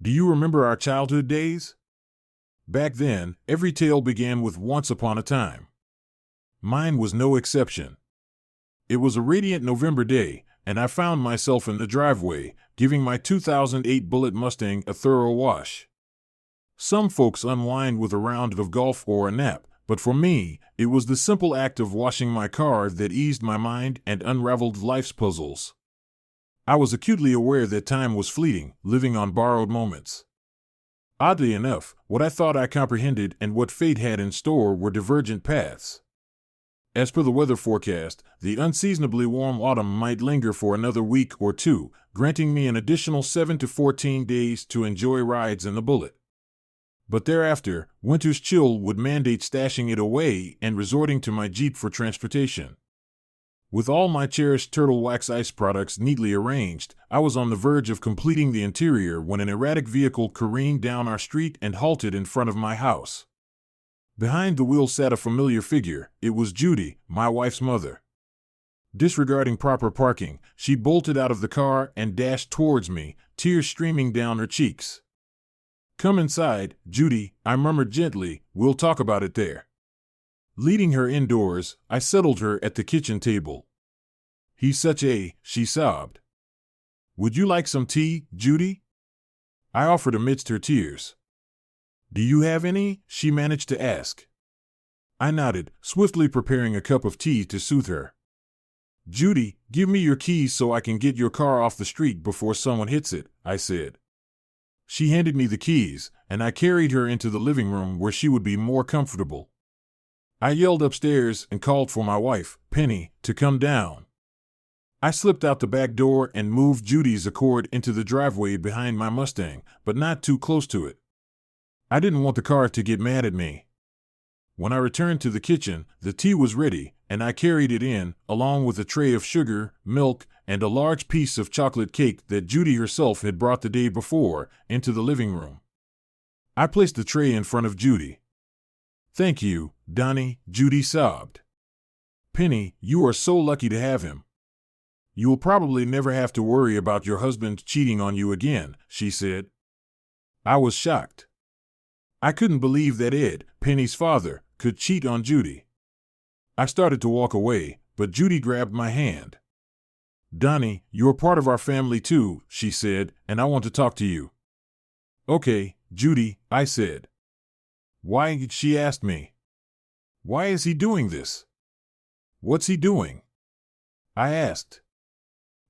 Do you remember our childhood days? Back then, every tale began with once upon a time. Mine was no exception. It was a radiant November day, and I found myself in the driveway, giving my 2008 Bullitt Mustang a thorough wash. Some folks unwind with a round of golf or a nap, but for me, it was the simple act of washing my car that eased my mind and unraveled life's puzzles. I was acutely aware that time was fleeting, living on borrowed moments. Oddly enough, what I thought I comprehended and what fate had in store were divergent paths. As per the weather forecast, the unseasonably warm autumn might linger for another week or two, granting me an additional 7 to 14 days to enjoy rides in the Bullitt. But thereafter, winter's chill would mandate stashing it away and resorting to my Jeep for transportation. With all my cherished Turtle Wax ice products neatly arranged, I was on the verge of completing the interior when an erratic vehicle careened down our street and halted in front of my house. Behind the wheel sat a familiar figure. It was Judy, my wife's mother. Disregarding proper parking, she bolted out of the car and dashed towards me, tears streaming down her cheeks. "Come inside, Judy," I murmured gently, "we'll talk about it there." Leading her indoors, I settled her at the kitchen table. "He's such a," she sobbed. "Would you like some tea, Judy?" I offered amidst her tears. "Do you have any?" she managed to ask. I nodded, swiftly preparing a cup of tea to soothe her. "Judy, give me your keys so I can get your car off the street before someone hits it," I said. She handed me the keys, and I carried her into the living room where she would be more comfortable. I yelled upstairs and called for my wife, Penny, to come down. I slipped out the back door and moved Judy's Accord into the driveway behind my Mustang, but not too close to it. I didn't want the car to get mad at me. When I returned to the kitchen, the tea was ready, and I carried it in, along with a tray of sugar, milk, and a large piece of chocolate cake that Judy herself had brought the day before, into the living room. I placed the tray in front of Judy. "Thank you, Donnie," Judy sobbed. "Penny, you are so lucky to have him. You'll probably never have to worry about your husband cheating on you again," she said. I was shocked. I couldn't believe that Ed, Penny's father, could cheat on Judy. I started to walk away, but Judy grabbed my hand. "Donnie, you're part of our family too," she said, "and I want to talk to you." "Okay, Judy," I said. "Why?" she asked me. "Why is he doing this?" "What's he doing?" I asked.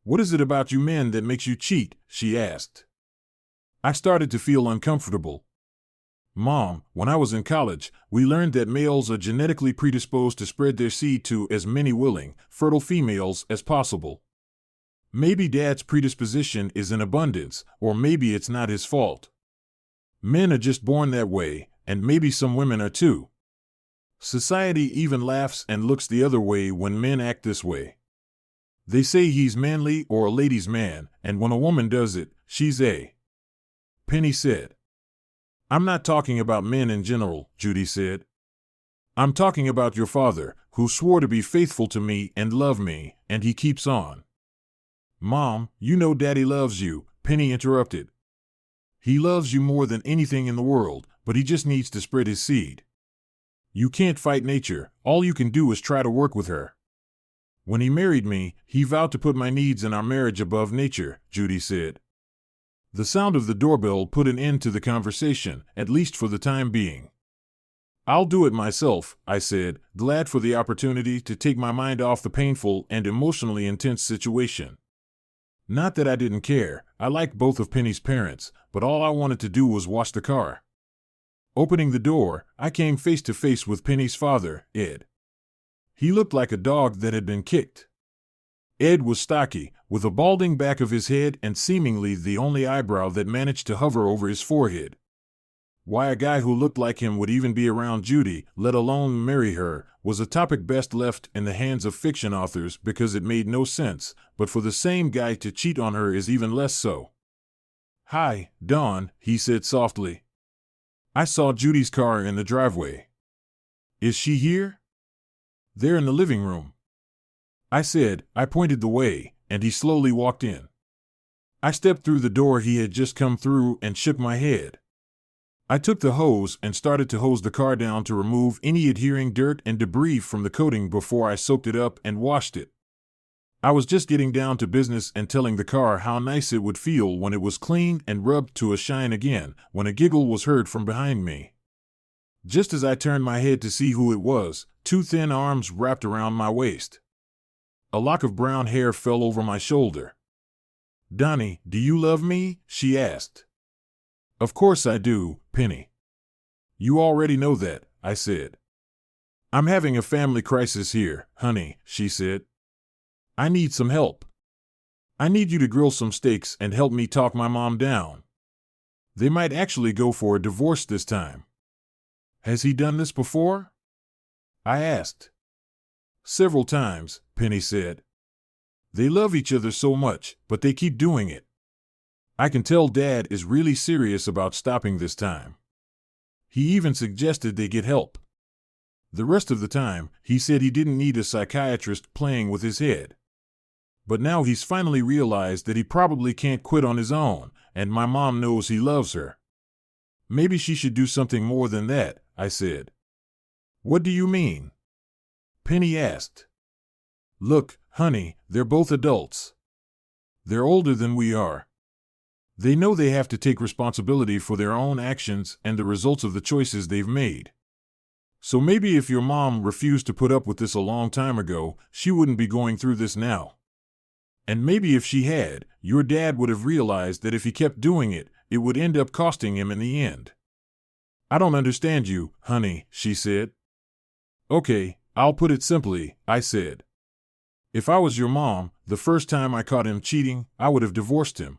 "What is it about you men that makes you cheat?" she asked. I started to feel uncomfortable. "Mom, when I was in college, we learned that males are genetically predisposed to spread their seed to as many willing, fertile females as possible. Maybe Dad's predisposition is in abundance, or maybe it's not his fault. Men are just born that way, and maybe some women are too. Society even laughs and looks the other way when men act this way. They say he's manly or a ladies' man, and when a woman does it, she's a." Penny said. "I'm not talking about men in general," Judy said. "I'm talking about your father, who swore to be faithful to me and love me, and he keeps on." "Mom, you know Daddy loves you," Penny interrupted. "He loves you more than anything in the world, but he just needs to spread his seed. You can't fight nature, all you can do is try to work with her. When he married me, he vowed to put my needs and our marriage above nature," Judy said. The sound of the doorbell put an end to the conversation, at least for the time being. "I'll do it myself," I said, glad for the opportunity to take my mind off the painful and emotionally intense situation. Not that I didn't care, I liked both of Penny's parents, but all I wanted to do was wash the car. Opening the door, I came face to face with Penny's father, Ed. He looked like a dog that had been kicked. Ed was stocky, with a balding back of his head and seemingly the only eyebrow that managed to hover over his forehead. Why a guy who looked like him would even be around Judy, let alone marry her, was a topic best left in the hands of fiction authors because it made no sense, but for the same guy to cheat on her is even less so. "Hi, Dawn," he said softly. I saw Judy's car in the driveway. "Is she here?" "They're in the living room," I said. I pointed the way, and he slowly walked in. I stepped through the door he had just come through and shook my head. I took the hose and started to hose the car down to remove any adhering dirt and debris from the coating before I soaked it up and washed it. I was just getting down to business and telling the car how nice it would feel when it was cleaned and rubbed to a shine again, when a giggle was heard from behind me. Just as I turned my head to see who it was, two thin arms wrapped around my waist. A lock of brown hair fell over my shoulder. "Donnie, do you love me?" she asked. "Of course I do, Penny." "You already know that," I said. "I'm having a family crisis here, honey," she said. "I need some help. I need you to grill some steaks and help me talk my mom down. They might actually go for a divorce this time." "Has he done this before?" I asked. "Several times," Penny said. "They love each other so much, but they keep doing it. I can tell Dad is really serious about stopping this time. He even suggested they get help. The rest of the time, he said he didn't need a psychiatrist playing with his head. But now he's finally realized that he probably can't quit on his own, and my mom knows he loves her." "Maybe she should do something more than that," I said. "What do you mean?" Penny asked. "Look, honey, they're both adults. They're older than we are. They know they have to take responsibility for their own actions and the results of the choices they've made. So maybe if your mom refused to put up with this a long time ago, she wouldn't be going through this now. And maybe if she had, your dad would have realized that if he kept doing it, it would end up costing him in the end." "I don't understand you, honey," she said. "Okay, I'll put it simply," I said. "If I was your mom, the first time I caught him cheating, I would have divorced him.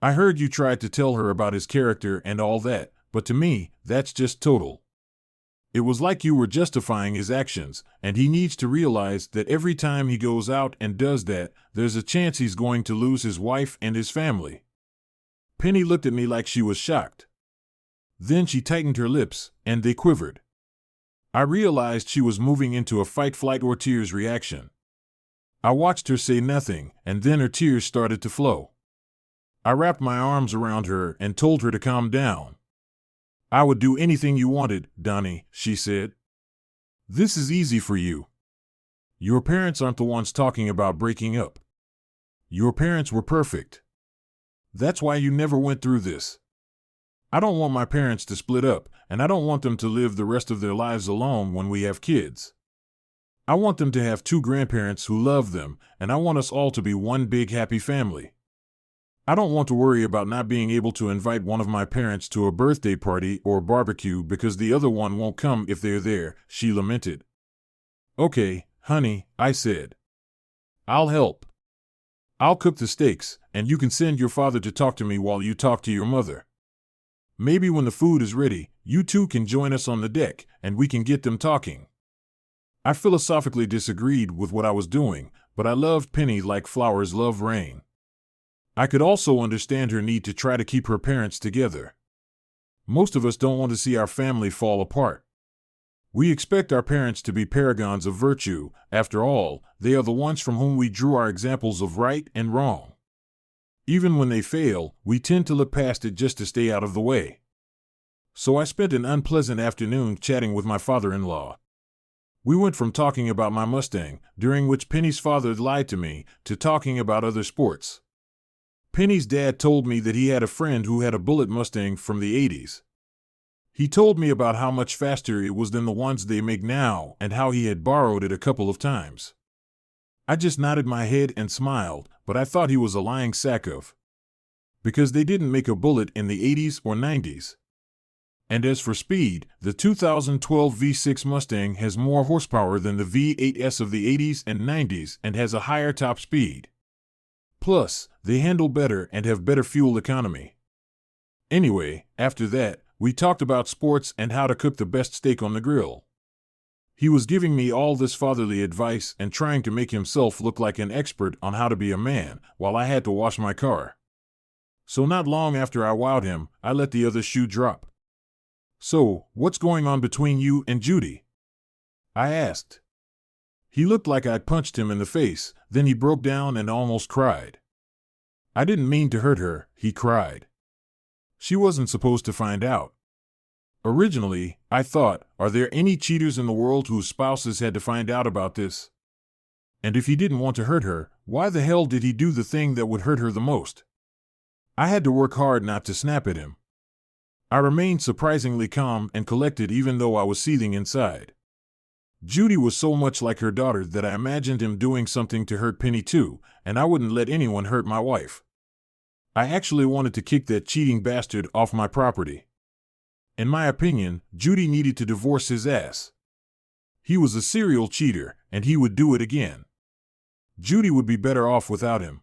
I heard you tried to tell her about his character and all that, but to me, that's just total. It was like you were justifying his actions, and he needs to realize that every time he goes out and does that, there's a chance he's going to lose his wife and his family." Penny looked at me like she was shocked. Then she tightened her lips, and they quivered. I realized she was moving into a fight, flight, or tears reaction. I watched her say nothing, and then her tears started to flow. I wrapped my arms around her and told her to calm down. "I would do anything you wanted, Donnie," she said. "This is easy for you. Your parents aren't the ones talking about breaking up. Your parents were perfect. That's why you never went through this. I don't want my parents to split up, and I don't want them to live the rest of their lives alone when we have kids. I want them to have two grandparents who love them, and I want us all to be one big happy family. I don't want to worry about not being able to invite one of my parents to a birthday party or barbecue because the other one won't come if they're there," she lamented. "Okay, honey," I said. "I'll help. I'll cook the steaks, and you can send your father to talk to me while you talk to your mother. Maybe when the food is ready, you two can join us on the deck, and we can get them talking." I philosophically disagreed with what I was doing, but I loved Penny like flowers love rain. I could also understand her need to try to keep her parents together. Most of us don't want to see our family fall apart. We expect our parents to be paragons of virtue. After all, they are the ones from whom we drew our examples of right and wrong. Even when they fail, we tend to look past it just to stay out of the way. So I spent an unpleasant afternoon chatting with my father-in-law. We went from talking about my Mustang, during which Penny's father lied to me, to talking about other sports. Penny's dad told me that he had a friend who had a Bullitt Mustang from the 80s. He told me about how much faster it was than the ones they make now and how he had borrowed it a couple of times. I just nodded my head and smiled, but I thought he was a lying sack of. Because they didn't make a Bullitt in the 80s or 90s. And as for speed, the 2012 V6 Mustang has more horsepower than the V8S of the 80s and 90s and has a higher top speed. Plus, they handle better and have better fuel economy. Anyway, after that, we talked about sports and how to cook the best steak on the grill. He was giving me all this fatherly advice and trying to make himself look like an expert on how to be a man, while I had to wash my car. So not long after I wowed him, I let the other shoe drop. "So, what's going on between you and Judy?" I asked. He looked like I'd punched him in the face, then he broke down and almost cried. I didn't mean to hurt her, he cried. She wasn't supposed to find out. Originally, I thought, are there any cheaters in the world whose spouses had to find out about this? And if he didn't want to hurt her, why the hell did he do the thing that would hurt her the most? I had to work hard not to snap at him. I remained surprisingly calm and collected even though I was seething inside. Judy was so much like her daughter that I imagined him doing something to hurt Penny too, and I wouldn't let anyone hurt my wife. I actually wanted to kick that cheating bastard off my property. In my opinion, Judy needed to divorce his ass. He was a serial cheater, and he would do it again. Judy would be better off without him.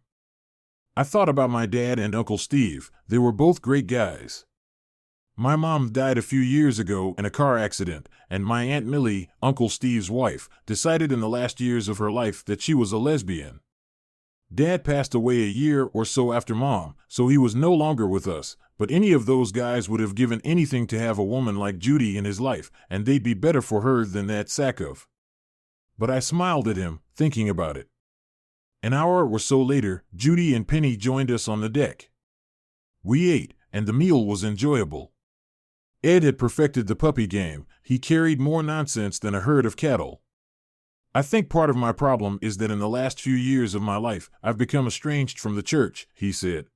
I thought about my dad and Uncle Steve. They were both great guys. My mom died a few years ago in a car accident, and my Aunt Millie, Uncle Steve's wife, decided in the last years of her life that she was a lesbian. Dad passed away a year or so after Mom, so he was no longer with us, but any of those guys would have given anything to have a woman like Judy in his life, and they'd be better for her than that sack of. But I smiled at him, thinking about it. An hour or so later, Judy and Penny joined us on the deck. We ate, and the meal was enjoyable. Ed had perfected the puppy game. He carried more nonsense than a herd of cattle. I think part of my problem is that in the last few years of my life, I've become estranged from the church, he said.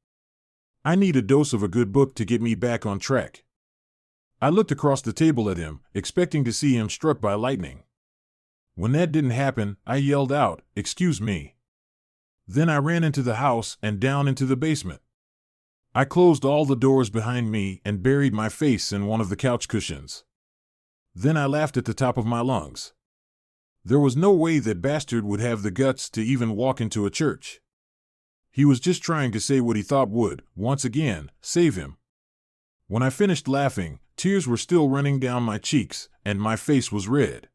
I need a dose of a good book to get me back on track. I looked across the table at him, expecting to see him struck by lightning. When that didn't happen, I yelled out, "Excuse me." Then I ran into the house and down into the basement. I closed all the doors behind me and buried my face in one of the couch cushions. Then I laughed at the top of my lungs. There was no way that bastard would have the guts to even walk into a church. He was just trying to say what he thought would, once again, save him. When I finished laughing, tears were still running down my cheeks, and my face was red.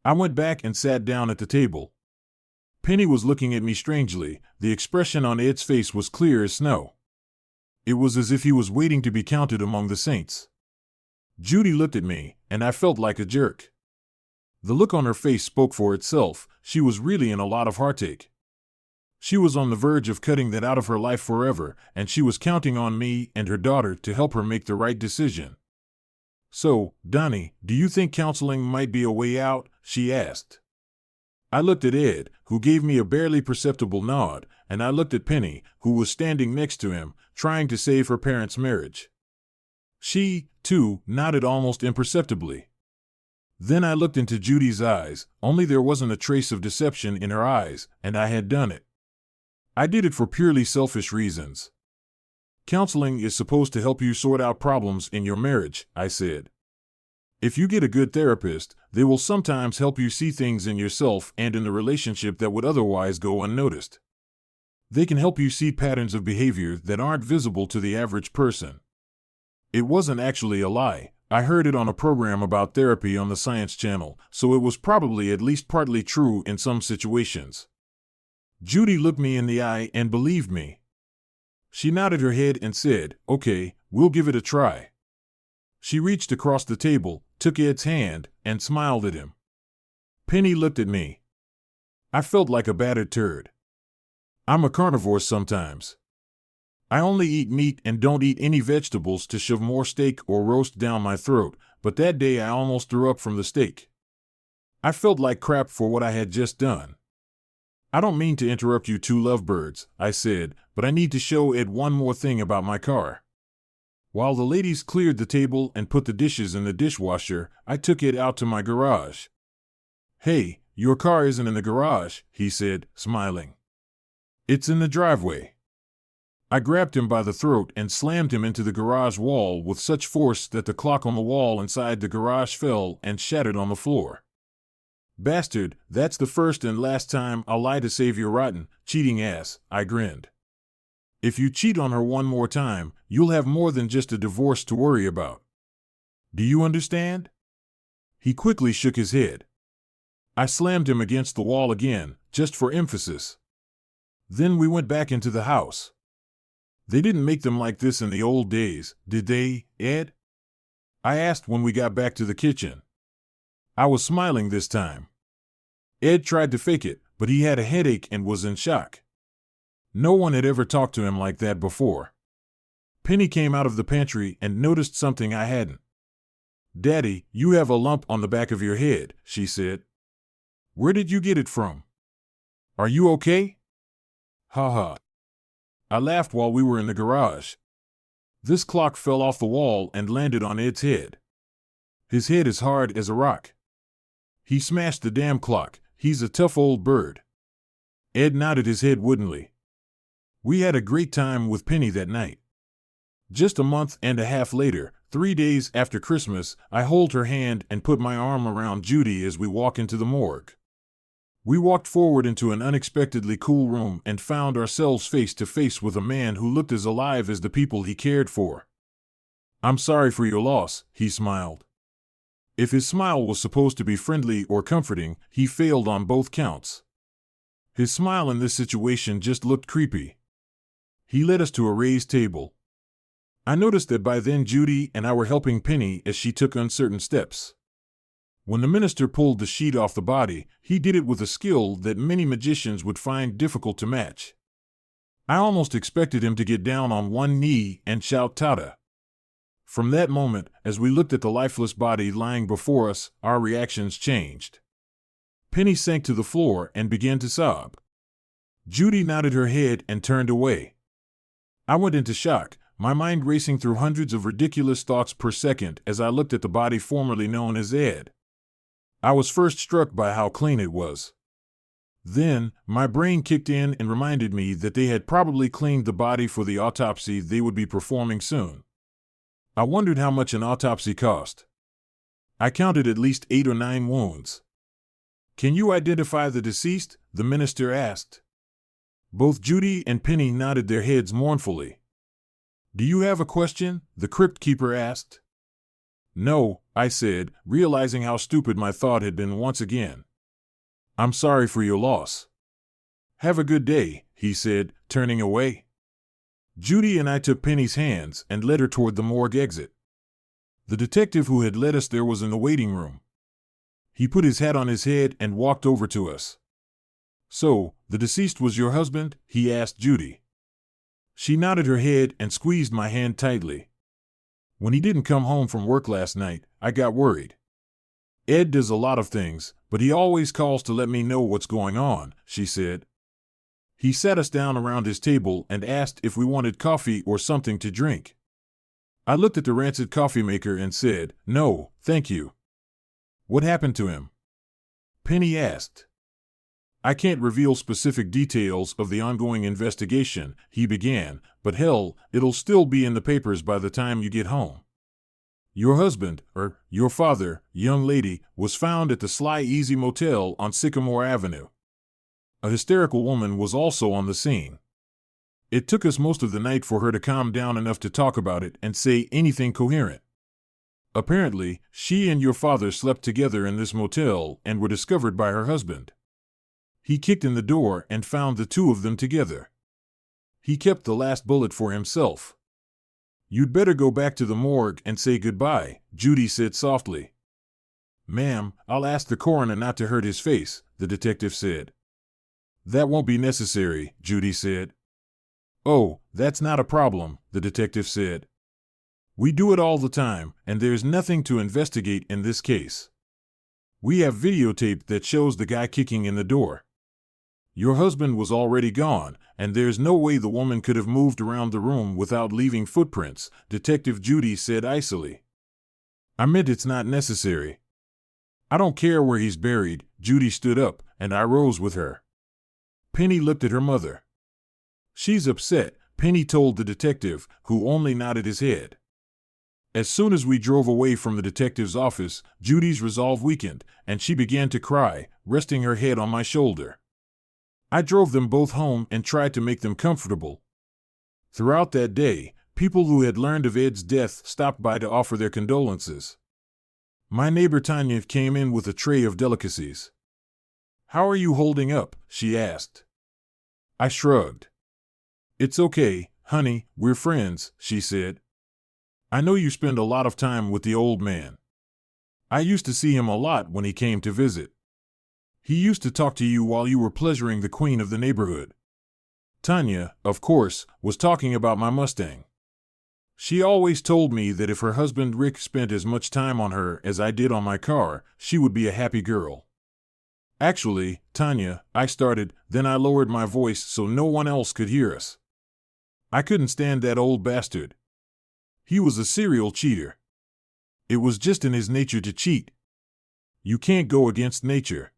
I went back and sat down at the table. Penny was looking at me strangely. The expression on Ed's face was clear as snow. It was as if he was waiting to be counted among the saints. Judy looked at me, and I felt like a jerk. The look on her face spoke for itself. She was really in a lot of heartache. She was on the verge of cutting that out of her life forever, and she was counting on me and her daughter to help her make the right decision. "So, Donnie, do you think counseling might be a way out?" she asked. I looked at Ed, who gave me a barely perceptible nod, and I looked at Penny, who was standing next to him, trying to save her parents' marriage. She, too, nodded almost imperceptibly. Then I looked into Judy's eyes, only there wasn't a trace of deception in her eyes, and I had done it. I did it for purely selfish reasons. "Counseling is supposed to help you sort out problems in your marriage," I said. "If you get a good therapist, they will sometimes help you see things in yourself and in the relationship that would otherwise go unnoticed. They can help you see patterns of behavior that aren't visible to the average person." It wasn't actually a lie. I heard it on a program about therapy on the Science Channel, so it was probably at least partly true in some situations. Judy looked me in the eye and believed me. She nodded her head and said, "Okay, we'll give it a try." She reached across the table, took Ed's hand, and smiled at him. Penny looked at me. I felt like a battered turd. I'm a carnivore sometimes. I only eat meat and don't eat any vegetables to shove more steak or roast down my throat, but that day I almost threw up from the steak. I felt like crap for what I had just done. "I don't mean to interrupt you two lovebirds," I said, "but I need to show Ed one more thing about my car." While the ladies cleared the table and put the dishes in the dishwasher, I took Ed out to my garage. "Hey, your car isn't in the garage," he said, smiling. "It's in the driveway." I grabbed him by the throat and slammed him into the garage wall with such force that the clock on the wall inside the garage fell and shattered on the floor. "Bastard, that's the first and last time I'll lie to save your rotten, cheating ass," I grinned. "If you cheat on her one more time, you'll have more than just a divorce to worry about. Do you understand?" He quickly shook his head. I slammed him against the wall again, just for emphasis. Then we went back into the house. "They didn't make them like this in the old days, did they, Ed?" I asked when we got back to the kitchen. I was smiling this time. Ed tried to fake it, but he had a headache and was in shock. No one had ever talked to him like that before. Penny came out of the pantry and noticed something I hadn't. "Daddy, you have a lump on the back of your head," she said. "Where did you get it from? Are you okay?" "Ha ha." I laughed while we were in the garage. This clock fell off the wall and landed on Ed's head. His head is hard as a rock. He smashed the damn clock. He's a tough old bird. Ed nodded his head woodenly. We had a great time with Penny that night. Just a month and a half later, 3 days after Christmas, I hold her hand and put my arm around Judy as we walk into the morgue. We walked forward into an unexpectedly cool room and found ourselves face to face with a man who looked as alive as the people he cared for. "I'm sorry for your loss," he smiled. If his smile was supposed to be friendly or comforting, he failed on both counts. His smile in this situation just looked creepy. He led us to a raised table. I noticed that by then Judy and I were helping Penny as she took uncertain steps. When the minister pulled the sheet off the body, he did it with a skill that many magicians would find difficult to match. I almost expected him to get down on one knee and shout "Tada!" From that moment, as we looked at the lifeless body lying before us, our reactions changed. Penny sank to the floor and began to sob. Judy nodded her head and turned away. I went into shock, my mind racing through hundreds of ridiculous thoughts per second as I looked at the body formerly known as Ed. I was first struck by how clean it was. Then, my brain kicked in and reminded me that they had probably cleaned the body for the autopsy they would be performing soon. I wondered how much an autopsy cost. I counted at least 8 or 9 wounds. "Can you identify the deceased?" the minister asked. Both Judy and Penny nodded their heads mournfully. "Do you have a question?" the crypt keeper asked. "No," I said, realizing how stupid my thought had been once again. "I'm sorry for your loss." "Have a good day," he said, turning away. Judy and I took Penny's hands and led her toward the morgue exit. The detective who had led us there was in the waiting room. He put his hat on his head and walked over to us. "So, the deceased was your husband?" he asked Judy. She nodded her head and squeezed my hand tightly. "When he didn't come home from work last night, I got worried. Ed does a lot of things, but he always calls to let me know what's going on," she said. "He sat us down around his table and asked if we wanted coffee or something to drink. I looked at the rancid coffee maker and said, 'No, thank you.'" "What happened to him?" Penny asked. "I can't reveal specific details of the ongoing investigation," he began, "but hell, it'll still be in the papers by the time you get home. Your husband, your father, young lady, was found at the Sly Easy Motel on Sycamore Avenue. A hysterical woman was also on the scene. It took us most of the night for her to calm down enough to talk about it and say anything coherent. Apparently, she and your father slept together in this motel and were discovered by her husband. He kicked in the door and found the two of them together. He kept the last bullet for himself." "You'd better go back to the morgue and say goodbye," Judy said softly. "Ma'am, I'll ask the coroner not to hurt his face," the detective said. "That won't be necessary," Judy said. "Oh, that's not a problem," the detective said. "We do it all the time, and there's nothing to investigate in this case. We have videotape that shows the guy kicking in the door. Your husband was already gone, and there's no way the woman could have moved around the room without leaving footprints," Detective Judy said icily. "I meant it's not necessary." "I don't care where he's buried." Judy stood up, and I rose with her. Penny looked at her mother. "She's upset," Penny told the detective, who only nodded his head. As soon as we drove away from the detective's office, Judy's resolve weakened, and she began to cry, resting her head on my shoulder. I drove them both home and tried to make them comfortable. Throughout that day, people who had learned of Ed's death stopped by to offer their condolences. My neighbor Tanya came in with a tray of delicacies. "How are you holding up?" she asked. I shrugged. "It's okay, honey, we're friends," she said. "I know you spend a lot of time with the old man. I used to see him a lot when he came to visit. He used to talk to you while you were pleasuring the queen of the neighborhood." Tanya, of course, was talking about my Mustang. She always told me that if her husband Rick spent as much time on her as I did on my car, she would be a happy girl. Actually, Tanya, I started, then I lowered my voice so no one else could hear us. I couldn't stand that old bastard. He was a serial cheater. It was just in his nature to cheat. You can't go against nature.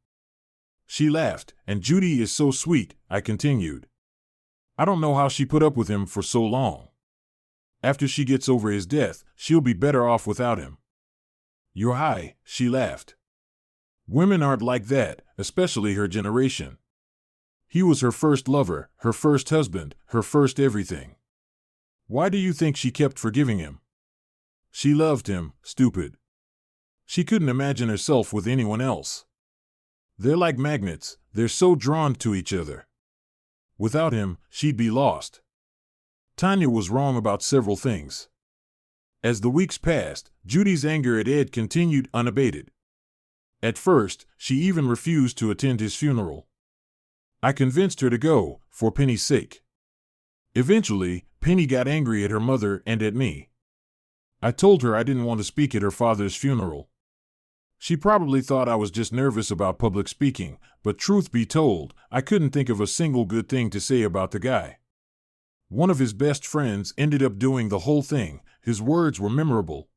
She laughed, and Judy is so sweet, I continued. I don't know how she put up with him for so long. After she gets over his death, she'll be better off without him. You're high, she laughed. Women aren't like that, especially her generation. He was her first lover, her first husband, her first everything. Why do you think she kept forgiving him? She loved him, stupid. She couldn't imagine herself with anyone else. They're like magnets, they're so drawn to each other. Without him, she'd be lost. Tanya was wrong about several things. As the weeks passed, Judy's anger at Ed continued unabated. At first, she even refused to attend his funeral. I convinced her to go, for Penny's sake. Eventually, Penny got angry at her mother and at me. I told her I didn't want to speak at her father's funeral. She probably thought I was just nervous about public speaking, but truth be told, I couldn't think of a single good thing to say about the guy. One of his best friends ended up doing the whole thing. His words were memorable.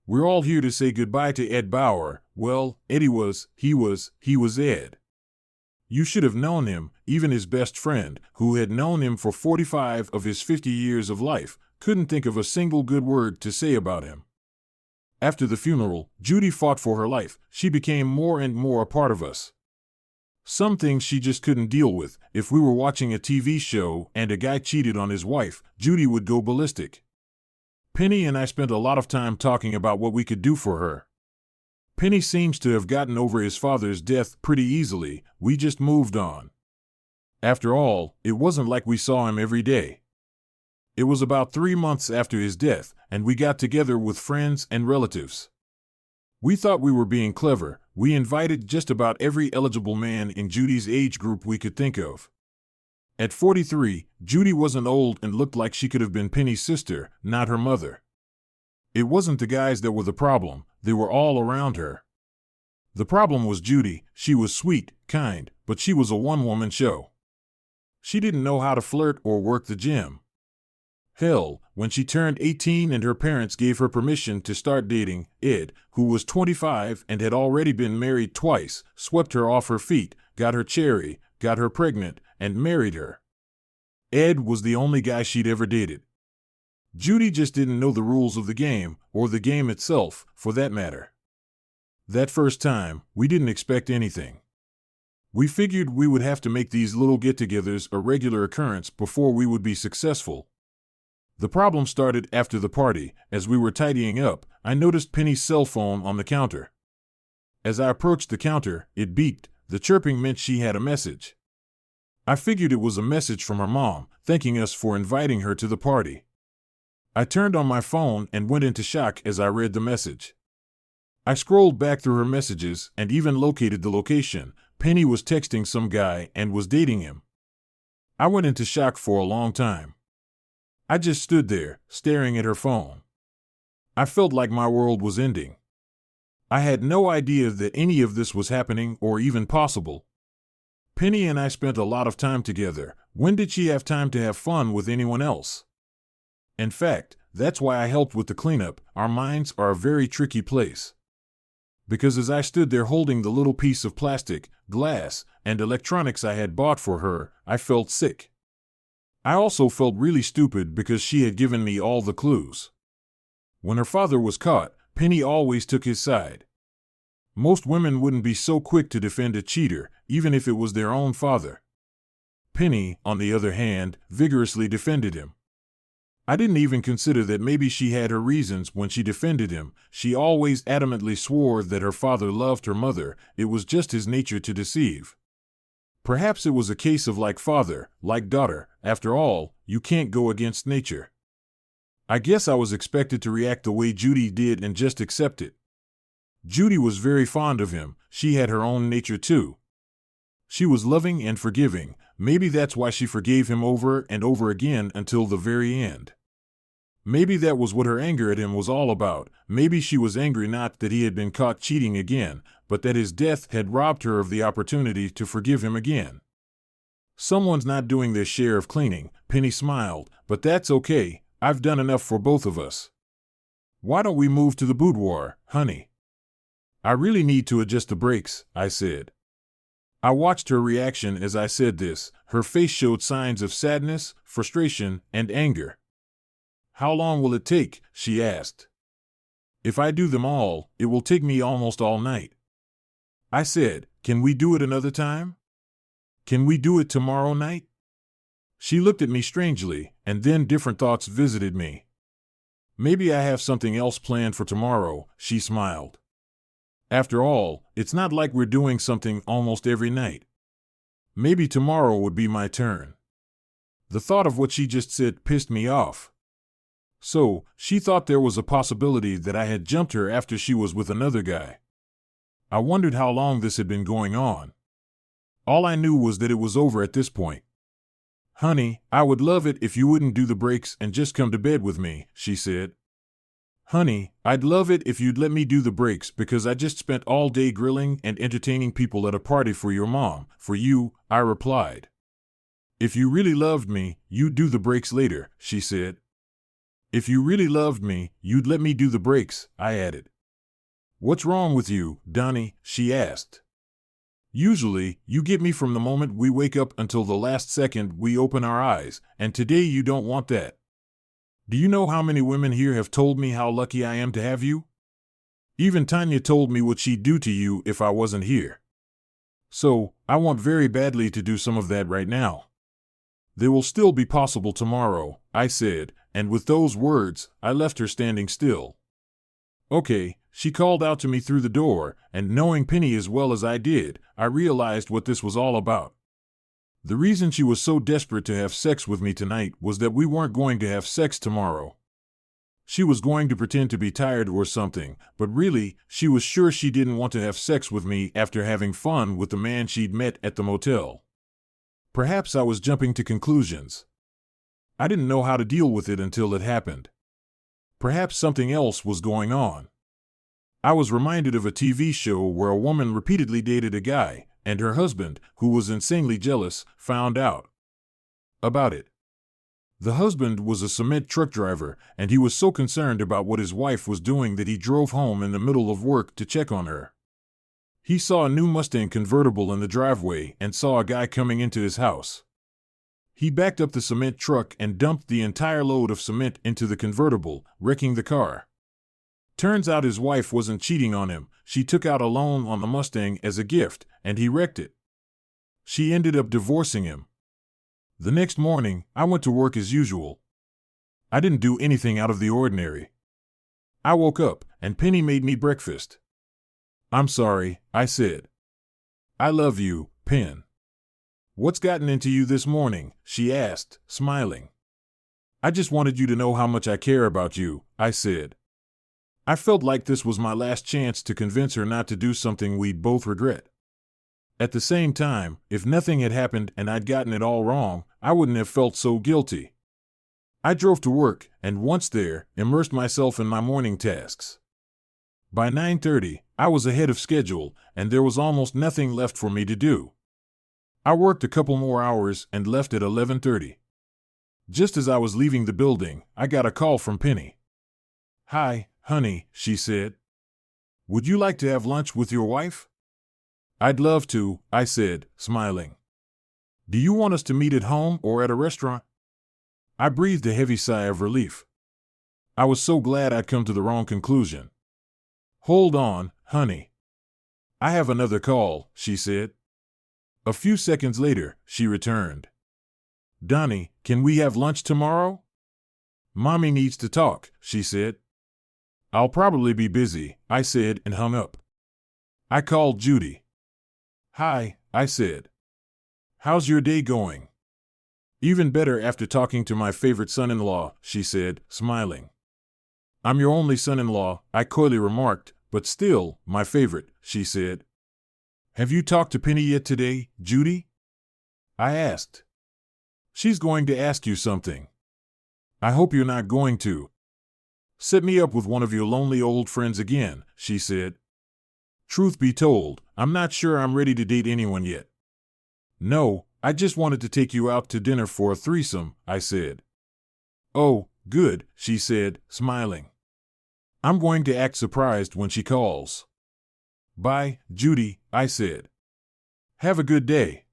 We're all here to say goodbye to Ed Bauer. Well, he was Ed. You should have known him. Even his best friend, who had known him for 45 of his 50 years of life, couldn't think of a single good word to say about him. After the funeral, Judy fought for her life. She became more and more a part of us. Some things she just couldn't deal with. If we were watching a TV show and a guy cheated on his wife, Judy would go ballistic. Penny and I spent a lot of time talking about what we could do for her. Penny seems to have gotten over his father's death pretty easily. We just moved on. After all, it wasn't like we saw him every day. It was about 3 months after his death, and we got together with friends and relatives. We thought we were being clever. We invited just about every eligible man in Judy's age group we could think of. At 43, Judy wasn't old and looked like she could have been Penny's sister, not her mother. It wasn't the guys that were the problem, they were all around her. The problem was Judy. She was sweet, kind, but she was a one-woman show. She didn't know how to flirt or work the gym. Hell, when she turned 18 and her parents gave her permission to start dating, Ed, who was 25 and had already been married twice, swept her off her feet, got her cherry, got her pregnant, and married her. Ed was the only guy she'd ever dated. Judy just didn't know the rules of the game, or the game itself, for that matter. That first time, we didn't expect anything. We figured we would have to make these little get-togethers a regular occurrence before we would be successful. The problem started after the party. As we were tidying up, I noticed Penny's cell phone on the counter. As I approached the counter, it beeped. The chirping meant she had a message. I figured it was a message from her mom, thanking us for inviting her to the party. I turned on my phone and went into shock as I read the message. I scrolled back through her messages and even located the location. Penny was texting some guy and was dating him. I went into shock for a long time. I just stood there, staring at her phone. I felt like my world was ending. I had no idea that any of this was happening or even possible. Penny and I spent a lot of time together. When did she have time to have fun with anyone else? In fact, that's why I helped with the cleanup. Our minds are a very tricky place. Because as I stood there holding the little piece of plastic, glass, and electronics I had bought for her, I felt sick. I also felt really stupid because she had given me all the clues. When her father was caught, Penny always took his side. Most women wouldn't be so quick to defend a cheater, even if it was their own father. Penny, on the other hand, vigorously defended him. I didn't even consider that maybe she had her reasons when she defended him. She always adamantly swore that her father loved her mother. It was just his nature to deceive. Perhaps it was a case of like father, like daughter. After all, you can't go against nature. I guess I was expected to react the way Judy did and just accept it. Judy was very fond of him. She had her own nature too. She was loving and forgiving, maybe that's why she forgave him over and over again until the very end. Maybe that was what her anger at him was all about. Maybe she was angry not that he had been caught cheating again, but that his death had robbed her of the opportunity to forgive him again. Someone's not doing their share of cleaning, Penny smiled, but that's okay. I've done enough for both of us. Why don't we move to the boudoir, honey? I really need to adjust the brakes, I said. I watched her reaction as I said this. Her face showed signs of sadness, frustration, and anger. How long will it take? She asked. If I do them all, it will take me almost all night. I said, can we do it another time? Can we do it tomorrow night? She looked at me strangely, and then different thoughts visited me. Maybe I have something else planned for tomorrow, she smiled. After all, it's not like we're doing something almost every night. Maybe tomorrow would be my turn. The thought of what she just said pissed me off. So, she thought there was a possibility that I had jumped her after she was with another guy. I wondered how long this had been going on. All I knew was that it was over at this point. Honey, I would love it if you wouldn't do the brakes and just come to bed with me, she said. Honey, I'd love it if you'd let me do the brakes because I just spent all day grilling and entertaining people at a party for your mom, for you, I replied. If you really loved me, you'd do the brakes later, she said. If you really loved me, you'd let me do the brakes, I added. What's wrong with you, Donnie? She asked. Usually, you get me from the moment we wake up until the last second we open our eyes, and today you don't want that. Do you know how many women here have told me how lucky I am to have you? Even Tanya told me what she'd do to you if I wasn't here. So, I want very badly to do some of that right now. They will still be possible tomorrow, I said, and with those words, I left her standing still. Okay, she called out to me through the door, and knowing Penny as well as I did, I realized what this was all about. The reason she was so desperate to have sex with me tonight was that we weren't going to have sex tomorrow. She was going to pretend to be tired or something, but really, she was sure she didn't want to have sex with me after having fun with the man she'd met at the motel. Perhaps I was jumping to conclusions. I didn't know how to deal with it until it happened. Perhaps something else was going on. I was reminded of a TV show where a woman repeatedly dated a guy, and her husband, who was insanely jealous, found out about it. The husband was a cement truck driver, and he was so concerned about what his wife was doing that he drove home in the middle of work to check on her. He saw a new Mustang convertible in the driveway and saw a guy coming into his house. He backed up the cement truck and dumped the entire load of cement into the convertible, wrecking the car. Turns out his wife wasn't cheating on him. She took out a loan on the Mustang as a gift, and he wrecked it. She ended up divorcing him. The next morning, I went to work as usual. I didn't do anything out of the ordinary. I woke up, and Penny made me breakfast. I'm sorry, I said. I love you, Pen. What's gotten into you this morning? She asked, smiling. I just wanted you to know how much I care about you, I said. I felt like this was my last chance to convince her not to do something we'd both regret. At the same time, if nothing had happened and I'd gotten it all wrong, I wouldn't have felt so guilty. I drove to work, and once there, immersed myself in my morning tasks. By 9:30, I was ahead of schedule, and there was almost nothing left for me to do. I worked a couple more hours and left at 11:30. Just as I was leaving the building, I got a call from Penny. Hi, honey, she said. Would you like to have lunch with your wife? I'd love to, I said, smiling. Do you want us to meet at home or at a restaurant? I breathed a heavy sigh of relief. I was so glad I'd come to the wrong conclusion. Hold on, honey. I have another call, she said. A few seconds later, she returned. Donnie, can we have lunch tomorrow? Mommy needs to talk, she said. I'll probably be busy, I said and hung up. I called Judy. Hi, I said. How's your day going? Even better after talking to my favorite son-in-law, she said, smiling. I'm your only son-in-law, I coyly remarked, but still, my favorite, she said. Have you talked to Penny yet today, Judy? I asked. She's going to ask you something. I hope you're not going to set me up with one of your lonely old friends again, she said. Truth be told, I'm not sure I'm ready to date anyone yet. No, I just wanted to take you out to dinner for a threesome, I said. Oh, good, she said, smiling. I'm going to act surprised when she calls. Bye, Judy, I said. Have a good day.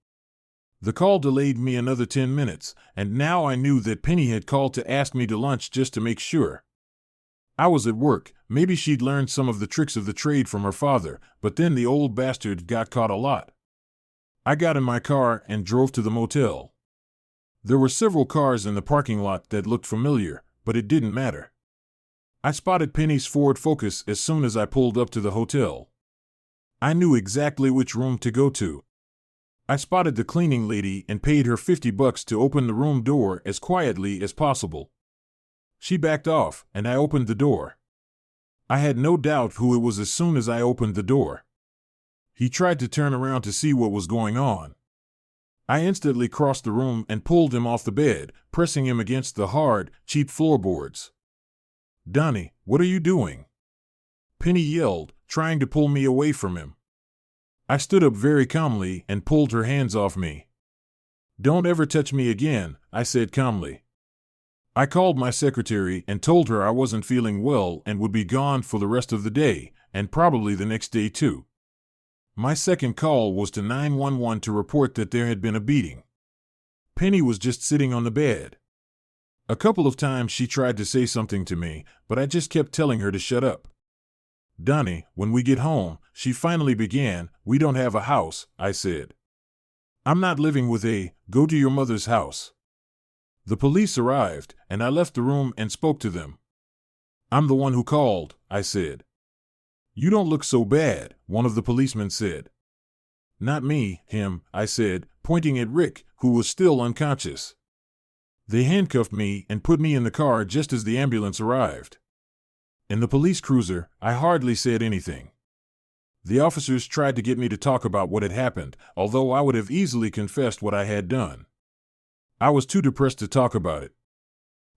The call delayed me another 10 minutes, and now I knew that Penny had called to ask me to lunch just to make sure. I was at work, maybe she'd learned some of the tricks of the trade from her father, but then the old bastard got caught a lot. I got in my car and drove to the motel. There were several cars in the parking lot that looked familiar, but it didn't matter. I spotted Penny's Ford Focus as soon as I pulled up to the hotel. I knew exactly which room to go to. I spotted the cleaning lady and paid her $50 to open the room door as quietly as possible. She backed off, and I opened the door. I had no doubt who it was as soon as I opened the door. He tried to turn around to see what was going on. I instantly crossed the room and pulled him off the bed, pressing him against the hard, cheap floorboards. Donnie, what are you doing? Penny yelled, trying to pull me away from him. I stood up very calmly and pulled her hands off me. Don't ever touch me again, I said calmly. I called my secretary and told her I wasn't feeling well and would be gone for the rest of the day, and probably the next day too. My second call was to 911 to report that there had been a beating. Penny was just sitting on the bed. A couple of times she tried to say something to me, but I just kept telling her to shut up. Donnie, when we get home, she finally began, we don't have a house, I said. I'm not living with go to your mother's house. The police arrived, and I left the room and spoke to them. I'm the one who called, I said. You don't look so bad, one of the policemen said. Not me, him, I said, pointing at Rick, who was still unconscious. They handcuffed me and put me in the car just as the ambulance arrived. In the police cruiser, I hardly said anything. The officers tried to get me to talk about what had happened, although I would have easily confessed what I had done. I was too depressed to talk about it.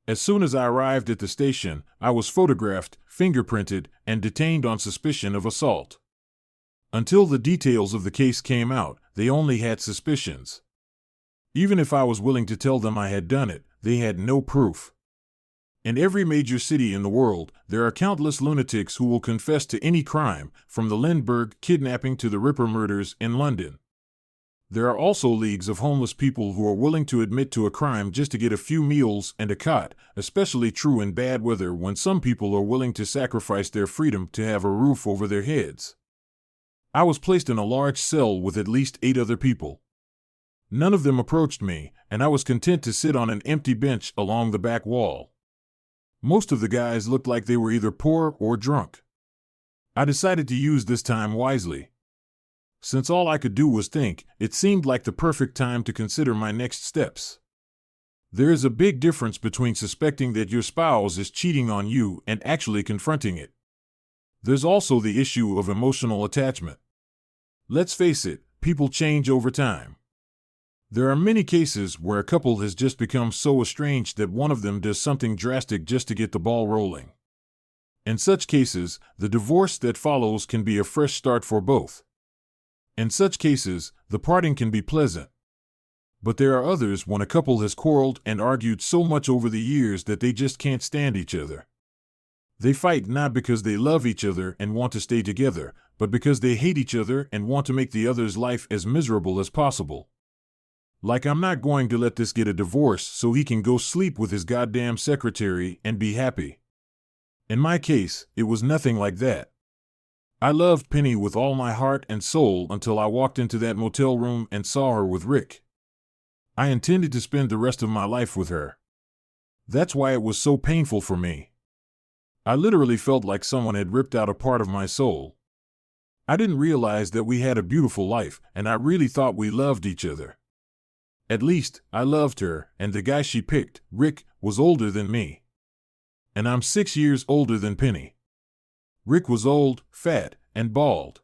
As soon as I arrived at the station, I was photographed, fingerprinted, and detained on suspicion of assault. Until the details of the case came out, they only had suspicions. Even if I was willing to tell them I had done it, they had no proof. In every major city in the world, there are countless lunatics who will confess to any crime, from the Lindbergh kidnapping to the Ripper murders in London. There are also leagues of homeless people who are willing to admit to a crime just to get a few meals and a cot, especially true in bad weather when some people are willing to sacrifice their freedom to have a roof over their heads. I was placed in a large cell with at least 8 other people. None of them approached me, and I was content to sit on an empty bench along the back wall. Most of the guys looked like they were either poor or drunk. I decided to use this time wisely. Since all I could do was think, it seemed like the perfect time to consider my next steps. There is a big difference between suspecting that your spouse is cheating on you and actually confronting it. There's also the issue of emotional attachment. Let's face it, people change over time. There are many cases where a couple has just become so estranged that one of them does something drastic just to get the ball rolling. In such cases, the divorce that follows can be a fresh start for both. In such cases, the parting can be pleasant. But there are others when a couple has quarreled and argued so much over the years that they just can't stand each other. They fight not because they love each other and want to stay together, but because they hate each other and want to make the other's life as miserable as possible. Like, I'm not going to let this get a divorce so he can go sleep with his goddamn secretary and be happy. In my case, it was nothing like that. I loved Penny with all my heart and soul until I walked into that motel room and saw her with Rick. I intended to spend the rest of my life with her. That's why it was so painful for me. I literally felt like someone had ripped out a part of my soul. I didn't realize that we had a beautiful life, and I really thought we loved each other. At least, I loved her, and the guy she picked, Rick, was older than me. And I'm 6 years older than Penny. Rick was old, fat, and bald.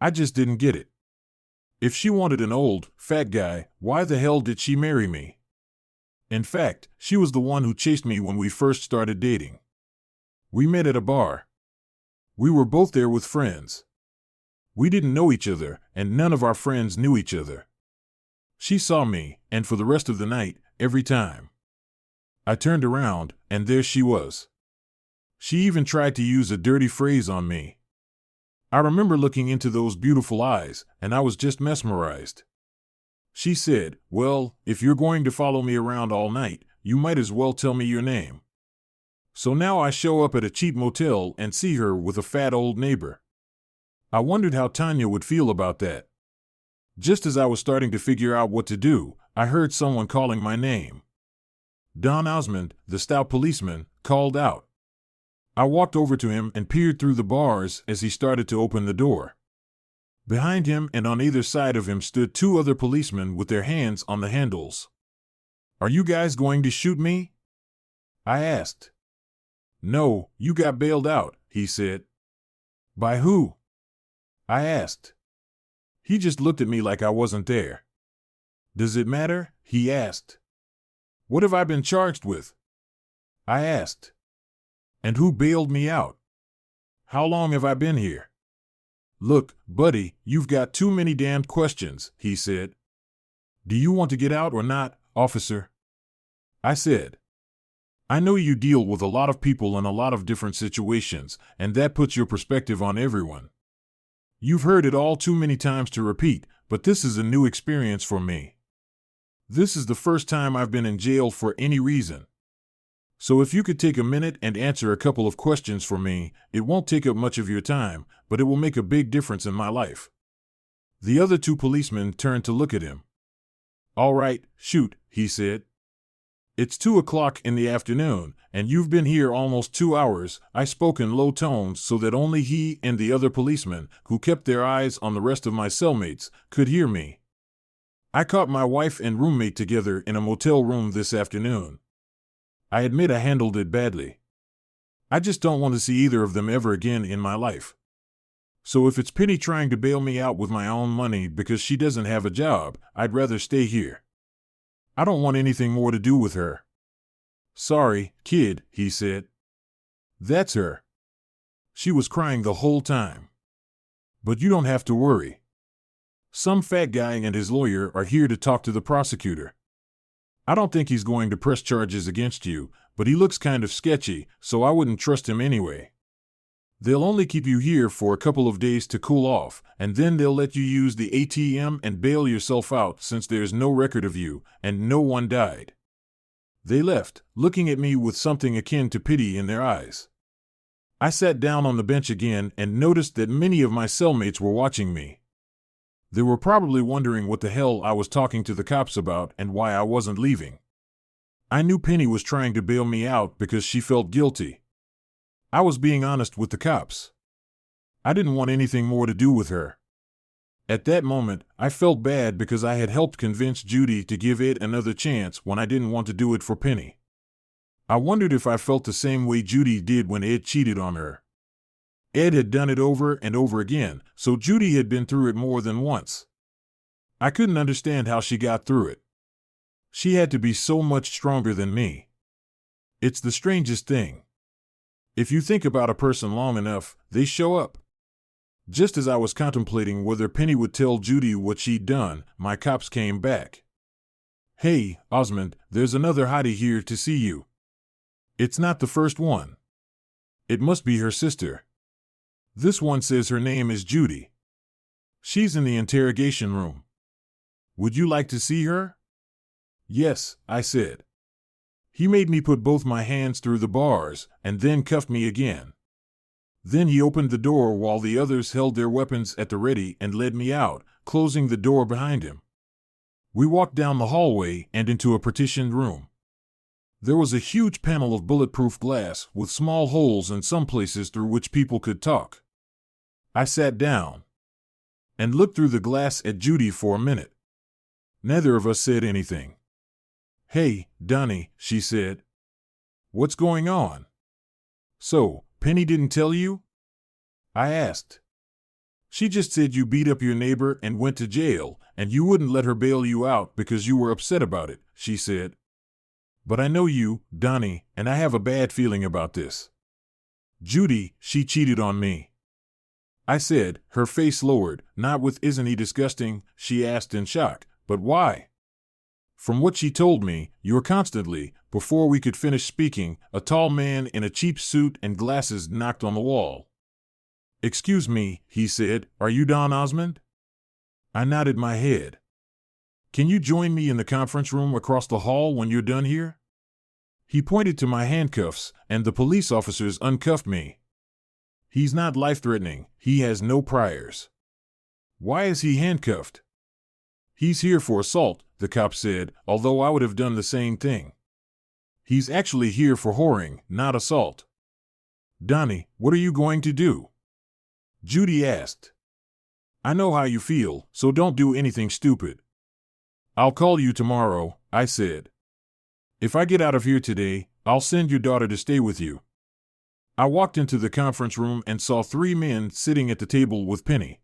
I just didn't get it. If she wanted an old, fat guy, why the hell did she marry me? In fact, she was the one who chased me when we first started dating. We met at a bar. We were both there with friends. We didn't know each other, and none of our friends knew each other. She saw me, and for the rest of the night, every time I turned around, and there she was. She even tried to use a dirty phrase on me. I remember looking into those beautiful eyes, and I was just mesmerized. She said, "Well, if you're going to follow me around all night, you might as well tell me your name." So now I show up at a cheap motel and see her with a fat old neighbor. I wondered how Tanya would feel about that. Just as I was starting to figure out what to do, I heard someone calling my name. Don Osmond, the stout policeman, called out. I walked over to him and peered through the bars as he started to open the door. Behind him and on either side of him stood two other policemen with their hands on the handles. "Are you guys going to shoot me?" I asked. "No, you got bailed out," he said. "By who?" I asked. He just looked at me like I wasn't there. "Does it matter?" he asked. "What have I been charged with?" I asked. "And who bailed me out? How long have I been here?" "Look, buddy, you've got too many damned questions," he said. "Do you want to get out or not, officer?" I said. "I know you deal with a lot of people in a lot of different situations, and that puts your perspective on everyone. You've heard it all too many times to repeat, but this is a new experience for me. This is the first time I've been in jail for any reason. So if you could take a minute and answer a couple of questions for me, it won't take up much of your time, but it will make a big difference in my life." The other two policemen turned to look at him. "All right, shoot," he said. "It's 2 o'clock in the afternoon, and you've been here almost 2 hours." I spoke in low tones so that only he and the other policemen, who kept their eyes on the rest of my cellmates, could hear me. "I caught my wife and roommate together in a motel room this afternoon. I admit I handled it badly. I just don't want to see either of them ever again in my life. So if it's Penny trying to bail me out with my own money because she doesn't have a job, I'd rather stay here. I don't want anything more to do with her." "Sorry, kid," he said. "That's her. She was crying the whole time. But you don't have to worry. Some fat guy and his lawyer are here to talk to the prosecutor. I don't think he's going to press charges against you, but he looks kind of sketchy, so I wouldn't trust him anyway. They'll only keep you here for a couple of days to cool off, and then they'll let you use the ATM and bail yourself out since there's no record of you, and no one died." They left, looking at me with something akin to pity in their eyes. I sat down on the bench again and noticed that many of my cellmates were watching me. They were probably wondering what the hell I was talking to the cops about and why I wasn't leaving. I knew Penny was trying to bail me out because she felt guilty. I was being honest with the cops. I didn't want anything more to do with her. At that moment, I felt bad because I had helped convince Judy to give Ed another chance when I didn't want to do it for Penny. I wondered if I felt the same way Judy did when Ed cheated on her. Ed had done it over and over again, so Judy had been through it more than once. I couldn't understand how she got through it. She had to be so much stronger than me. It's the strangest thing. If you think about a person long enough, they show up. Just as I was contemplating whether Penny would tell Judy what she'd done, my cops came back. "Hey, Osmond, there's another hottie here to see you. It's not the first one. It must be her sister. This one says her name is Judy. She's in the interrogation room. Would you like to see her?" "Yes," I said. He made me put both my hands through the bars, and then cuffed me again. Then he opened the door while the others held their weapons at the ready and led me out, closing the door behind him. We walked down the hallway and into a partitioned room. There was a huge panel of bulletproof glass with small holes in some places through which people could talk. I sat down and looked through the glass at Judy for a minute. Neither of us said anything. "Hey, Donnie," she said. "What's going on?" "So, Penny didn't tell you?" I asked. She just said you beat up your neighbor and went to jail, and you wouldn't let her bail you out because you were upset about it, she said. But I know you, Donnie, and I have a bad feeling about this. Judy, she cheated on me. I said, her face lowered, not with "Isn't he disgusting?" she asked in shock, but why? From what she told me, you were constantly, before we could finish speaking, a tall man in a cheap suit and glasses knocked on the wall. Excuse me, he said, are you Don Osmond? I nodded my head. Can you join me in the conference room across the hall when you're done here? He pointed to my handcuffs, and the police officers uncuffed me. He's not life-threatening, he has no priors. Why is he handcuffed? He's here for assault, the cop said, although I would have done the same thing. He's actually here for whoring, not assault. Donnie, what are you going to do? Judy asked. I know how you feel, so don't do anything stupid. I'll call you tomorrow, I said. If I get out of here today, I'll send your daughter to stay with you. I walked into the conference room and saw 3 men sitting at the table with Penny.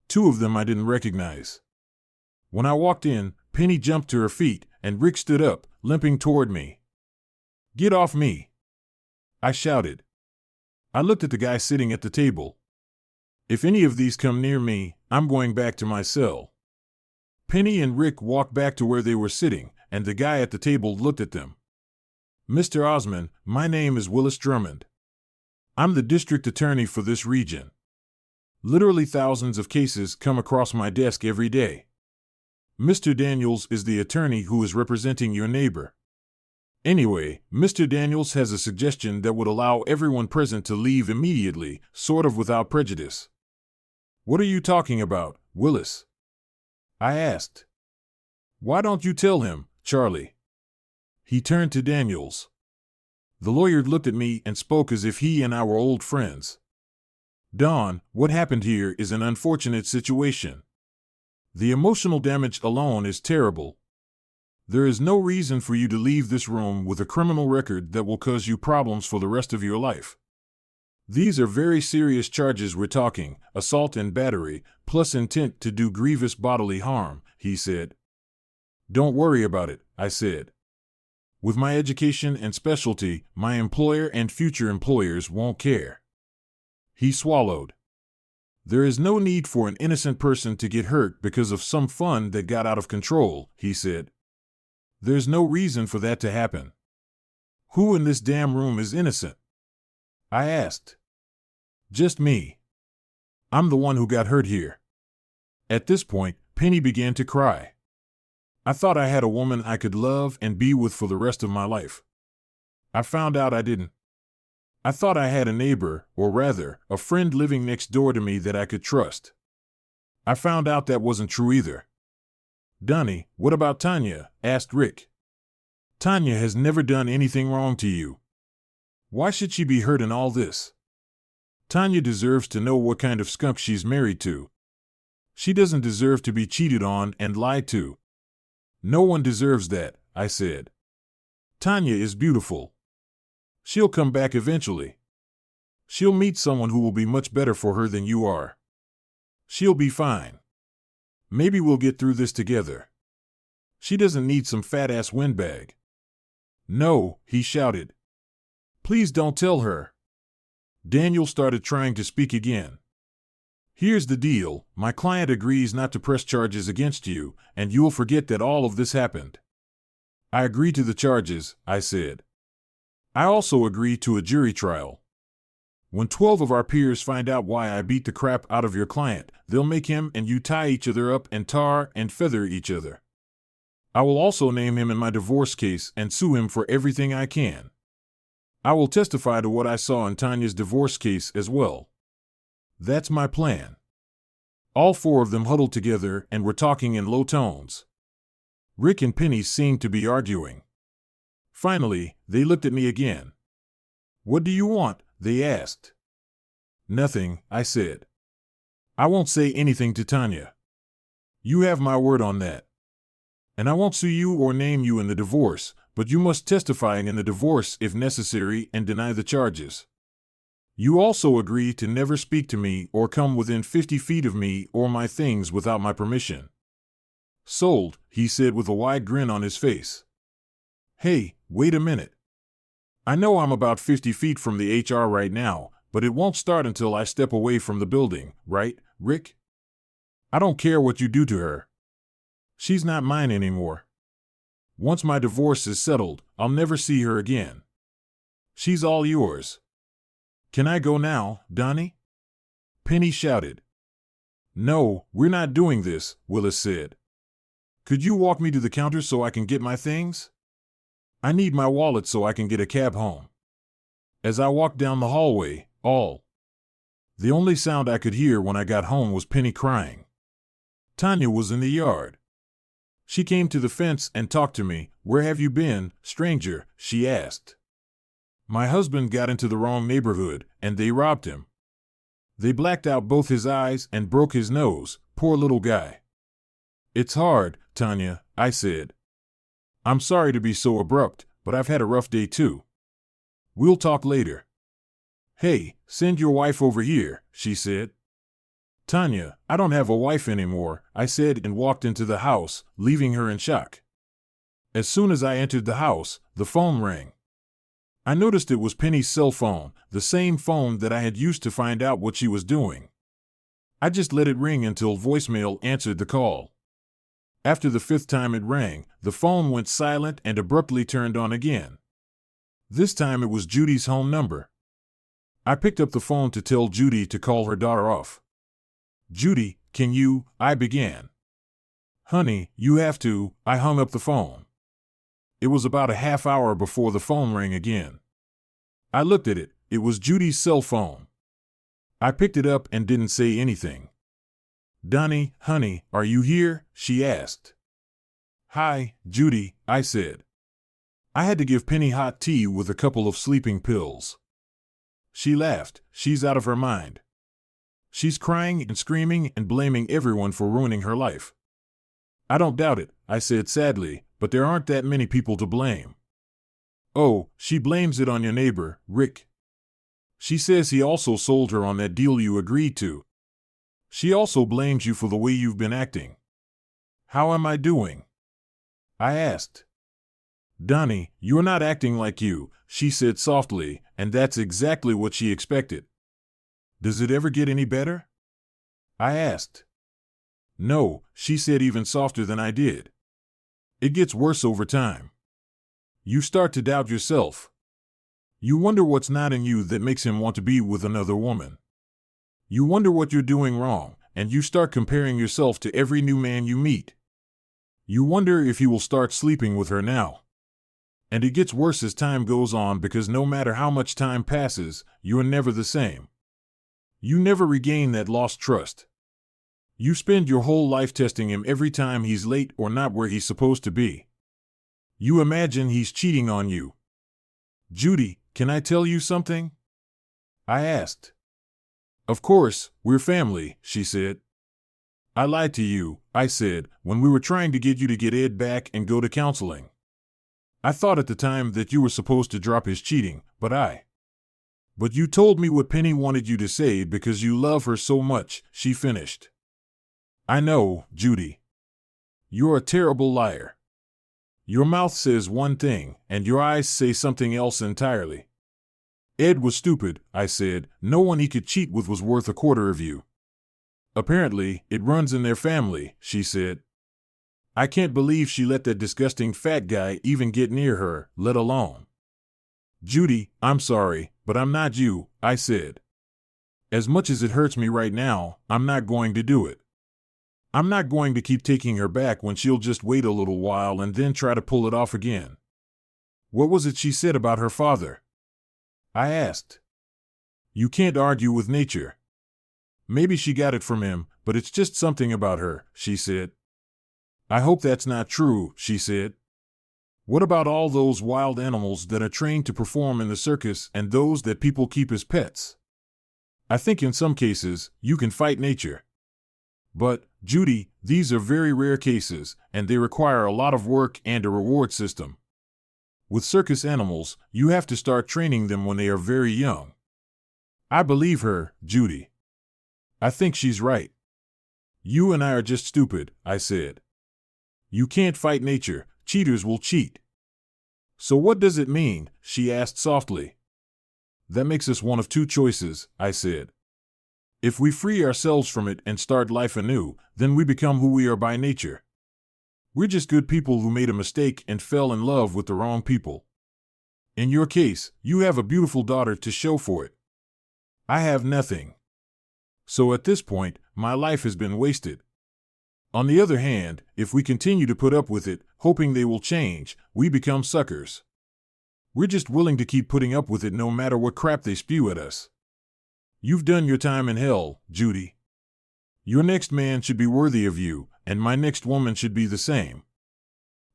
2 of them I didn't recognize. When I walked in, Penny jumped to her feet, and Rick stood up, limping toward me. Get off me! I shouted. I looked at the guy sitting at the table. If any of these come near me, I'm going back to my cell. Penny and Rick walked back to where they were sitting, and the guy at the table looked at them. Mr. Osmond, my name is Willis Drummond. I'm the district attorney for this region. Literally thousands of cases come across my desk every day. Mr. Daniels is the attorney who is representing your neighbor. Anyway, Mr. Daniels has a suggestion that would allow everyone present to leave immediately, sort of without prejudice. What are you talking about, Willis? I asked. Why don't you tell him, Charlie? He turned to Daniels. The lawyer looked at me and spoke as if he and I were old friends. Don, what happened here is an unfortunate situation. The emotional damage alone is terrible. There is no reason for you to leave this room with a criminal record that will cause you problems for the rest of your life. These are very serious charges we're talking, assault and battery, plus intent to do grievous bodily harm, he said. Don't worry about it, I said. With my education and specialty, my employer and future employers won't care. He swallowed. There is no need for an innocent person to get hurt because of some fun that got out of control, he said. There's no reason for that to happen. Who in this damn room is innocent? I asked. Just me. I'm the one who got hurt here. At this point, Penny began to cry. I thought I had a woman I could love and be with for the rest of my life. I found out I didn't. I thought I had a neighbor, or rather, a friend living next door to me that I could trust. I found out that wasn't true either. Donnie, what about Tanya? Asked Rick. Tanya has never done anything wrong to you. Why should she be hurt in all this? Tanya deserves to know what kind of skunk she's married to. She doesn't deserve to be cheated on and lied to. No one deserves that, I said. Tanya is beautiful. She'll come back eventually. She'll meet someone who will be much better for her than you are. She'll be fine. Maybe we'll get through this together. She doesn't need some fat-ass windbag. No, he shouted. Please don't tell her. Daniel started trying to speak again. Here's the deal, my client agrees not to press charges against you, and you'll forget that all of this happened. I agree to the charges, I said. I also agree to a jury trial. When 12 of our peers find out why I beat the crap out of your client, they'll make him and you tie each other up and tar and feather each other. I will also name him in my divorce case and sue him for everything I can. I will testify to what I saw in Tanya's divorce case as well. That's my plan. All 4 of them huddled together and were talking in low tones. Rick and Penny seemed to be arguing. Finally, they looked at me again. What do you want? They asked. Nothing, I said. I won't say anything to Tanya. You have my word on that. And I won't sue you or name you in the divorce, but you must testify in the divorce if necessary and deny the charges. You also agree to never speak to me or come within 50 feet of me or my things without my permission. Sold, he said with a wide grin on his face. Hey, wait a minute. I know I'm about 50 feet from the HR right now, but it won't start until I step away from the building, right, Rick? I don't care what you do to her. She's not mine anymore. Once my divorce is settled, I'll never see her again. She's all yours. Can I go now, Donnie? Penny shouted. No, we're not doing this, Willis said. Could you walk me to the counter so I can get my things? I need my wallet so I can get a cab home. As I walked down the hallway, the only sound I could hear when I got home was Penny crying. Tanya was in the yard. She came to the fence and talked to me. Where have you been, stranger? She asked. My husband got into the wrong neighborhood, and they robbed him. They blacked out both his eyes and broke his nose, poor little guy. It's hard, Tanya, I said. I'm sorry to be so abrupt, but I've had a rough day too. We'll talk later. Hey, send your wife over here, she said. Tanya, I don't have a wife anymore, I said and walked into the house, leaving her in shock. As soon as I entered the house, the phone rang. I noticed it was Penny's cell phone, the same phone that I had used to find out what she was doing. I just let it ring until voicemail answered the call. After the 5th time it rang, the phone went silent and abruptly turned on again. This time it was Judy's home number. I picked up the phone to tell Judy to call her daughter off. Judy, can you? I began. Honey, you have to. I hung up the phone. It was about a half hour before the phone rang again. I looked at it. It was Judy's cell phone. I picked it up and didn't say anything. Donnie, honey, are you here? She asked. Hi, Judy, I said. I had to give Penny hot tea with a couple of sleeping pills. She laughed. She's out of her mind. She's crying and screaming and blaming everyone for ruining her life. I don't doubt it, I said sadly, but there aren't that many people to blame. Oh, she blames it on your neighbor, Rick. She says he also sold her on that deal you agreed to. She also blames you for the way you've been acting. How am I doing? I asked. Donnie, you're not acting like you, she said softly, and that's exactly what she expected. Does it ever get any better? I asked. No, she said even softer than I did. It gets worse over time. You start to doubt yourself. You wonder what's not in you that makes him want to be with another woman. You wonder what you're doing wrong, and you start comparing yourself to every new man you meet. You wonder if you will start sleeping with her now. And it gets worse as time goes on because no matter how much time passes, you're never the same. You never regain that lost trust. You spend your whole life testing him every time he's late or not where he's supposed to be. You imagine he's cheating on you. Judy, can I tell you something? I asked. Of course, we're family, she said. I lied to you, I said, when we were trying to get you to get Ed back and go to counseling. I thought at the time that you were supposed to drop his cheating, But you told me what Penny wanted you to say because you love her so much, she finished. I know, Judy. You're a terrible liar. Your mouth says one thing, and your eyes say something else entirely. Ed was stupid, I said. No one he could cheat with was worth a quarter of you. Apparently, it runs in their family, she said. I can't believe she let that disgusting fat guy even get near her, let alone. Judy, I'm sorry, but I'm not you, I said. As much as it hurts me right now, I'm not going to do it. I'm not going to keep taking her back when she'll just wait a little while and then try to pull it off again. What was it she said about her father? I asked. You can't argue with nature. Maybe she got it from him, but it's just something about her, she said. I hope that's not true, she said. What about all those wild animals that are trained to perform in the circus and those that people keep as pets? I think in some cases, you can fight nature. But, Judy, these are very rare cases, and they require a lot of work and a reward system. With circus animals, you have to start training them when they are very young. I believe her, Judy. I think she's right. You and I are just stupid, I said. You can't fight nature, cheaters will cheat. So what does it mean? She asked softly. That makes us one of two choices, I said. If we free ourselves from it and start life anew, then we become who we are by nature. We're just good people who made a mistake and fell in love with the wrong people. In your case, you have a beautiful daughter to show for it. I have nothing. So at this point, my life has been wasted. On the other hand, if we continue to put up with it, hoping they will change, we become suckers. We're just willing to keep putting up with it no matter what crap they spew at us. You've done your time in hell, Judy. Your next man should be worthy of you, and my next woman should be the same.